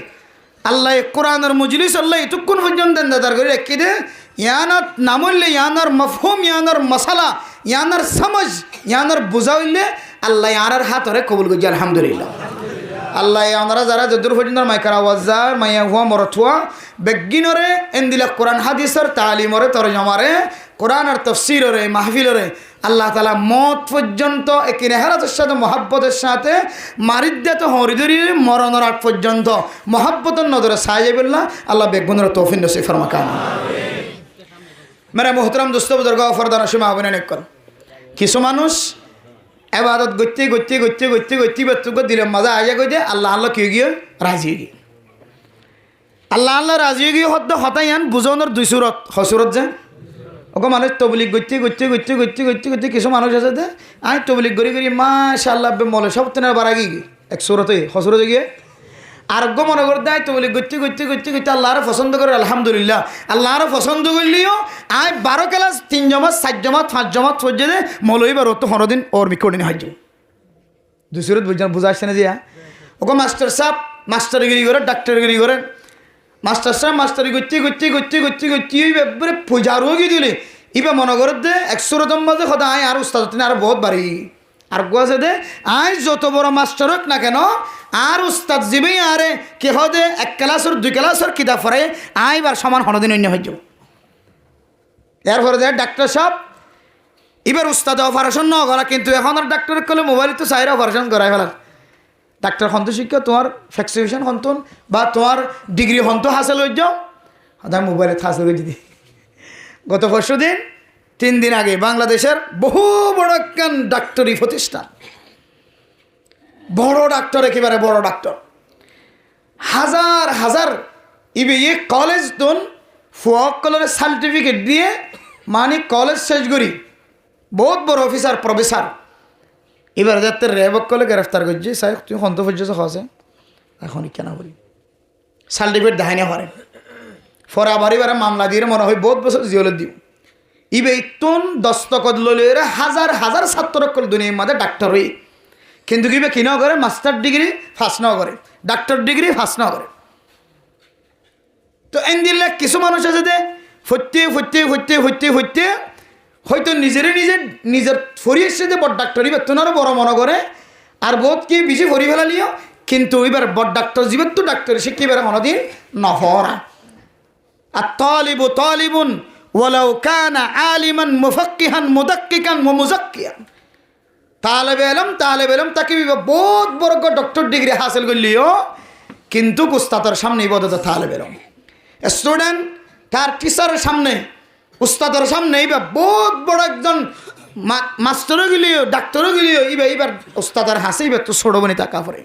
আল্লাহ কোরআনের মজলিস আল্লাহ এতক্ষণ পর্যন্ত দাদার করে রেখে দে ইয়ানার নামলে ইয়ানার মফহুম ইয়ানার মশালা ইয়ানার সমঝ ইয়ানার বোঝা হইলে আল্লাহ ইয়ানার হাত হরে কবুল করছে আলহামদুলিল্লাহ আল্লাহ ওনারা যারা যদুর পর্যন্ত মাইকার আওয়াজার মাইয়া হুয়া মরথুয়া বেগিনরে এন্দিলা কোরআন হাদিসের তালিমরে তরজমারে কোরআন আর তফসিরে মাহফিলরে আল্লাহ তালা মত পর্যন্ত একই নেহারাতের সাথে মহাব্বতের সাথে মারিদ্যাত হরিদরি মরণের আগ পর্যন্ত মহাব্বতের নজরে সাহেবুল্লাহ আল্লাহ বেগুনের তৌফিক নসিব ফরমাকান মেরা মোহতরম দোস্ত বুজুর্গ ফরদান সময় অভিনয় কর কিছু মানুষ এবাদত গতি বেতুক দিলের মাঝে আইয়া গই দে আল্লাহ আল্লাহ কি গিয়ে রাজি গিয়ে আল্লাহ রাজি গিয়ে হতাইয়ান বুঝনের দুই সুরত হসুরত যে ওকে মানুষ তবলিক গতি কিছু মানুষ আছে দে আই তবলিক গড়ি মাশাআল্লাহ মলে সব তেনার বাড়া গিয়ে এক সুরতে হসুরতে গিয়ে আরোগ্য মনে করে দেয় তবলিক গতি আল্লাহর পছন্দ করে আলহামদুলিল্লাহ আল্লাহর পছন্দ করলেও আই 12 ক্লাস 3 জমাত 4 জমাত 5 জমাত সজ্জে দে মলই বার তো 15 দিন ওর মিকড়িনি হাজ দুই সুরত বুঝা আসছে না জিয়া ওকে মাস্টার সাহেব মাস্টারগিরি করে ডাক্তারগিরি করে মাস্টার সাহেব মাস্টারি গতি এবারে পূজার হোক দিলে ইবা মনে করে দে 100 মাঝে সদা আয় আর উস্তাদ আর বহুত বাড়ি আর গোয়াছে দে আয় যত বড় মাস্টার হোক না কেন আর উস্তাদ জীবেই আরে কে হদে 1 ক্লাসের 2 ক্লাসের কিতাব পড়ে আইবার সমান হনদিন অন্য হয়ে যাব এরপরে দে ডাক্তার সাহেব এবার উস্তাদ অপারেশন ন করা কিন্তু এখন আর ডাক্তারের কলে মোবাইল তো চাইরা অপারেশন করাই ফেলা ডাক্তার হন্ত শিক্ষা তোমার ফ্যাক্সিফিকেশন হন্তন বা তোমার ডিগ্রি হন্ত হাসিল হয়ে যাও সদায় মোবাইলে হাসিল হয়ে দিদি গত 3 দিন আগে বাংলাদেশের বহু বড় একখান ডাক্তারি প্রতিষ্ঠান বড় ডাক্তার একেবারে বড় ডাক্তার হাজার ইবে কলেজ তুন ফুয়াক কলের সার্টিফিকেট দিয়ে মানে কলেজ শেষ করি বহুত বড় অফিসার প্রফেসর এবার যাতে রেবক কলে গ্রেফতার করছি সাহেব তুমি হন্ত পর্যন্ত খাওয়াছে এখন কেন বলি সার্টিফিকেট দেখাই না পারে পরে আবার এবারে মামলা দিয়ে মনে হয় বহুত বছর জিওলে দিব ইবে তুন দস্তখত লইলে হাজার ছাত্র কল দুনিয়ার মাঝে ডাক্তার হই কিন্তু কিবে কি না করে মাস্টার ডিগ্রি ফার্স্ট না করে ডাক্তার ডিগ্রি ফার্স্ট না করে তো এন দিলে কিছু মানুষ আছে যে ফত্যে হয়তো নিজের ফরি এসছে যে বড় ডাক্তারি বেতনারও বড় মনে করে আর বোধ কি বেশি ফরি ফেলালিও কিন্তু এবার বড় ডাক্তার জীবের তো ডাক্তার শিক্ষি এবার কোনোদিন নফরা আর তালিবুন ওয়ালাউ কানা আলিমান মুফাক্কিহান মুদাক্কিকান ওয়া মুযাক্কিয়ান তালেবে এলম তাকে বহুত বড় ডক্টর ডিগ্রি হাসিল করলিও কিন্তু উস্তাদের সামনে ইবাদত তালেবে এলম স্টুডেন্ট তার টিচারের সামনে উস্তাদের সামনে এইবার বহুত বড় একজন মাস্টারও গেলিও ডাক্তারও গেলিও এইবার উস্তাদের হাসে এইবার তো ছোড়বনি টাকা পরে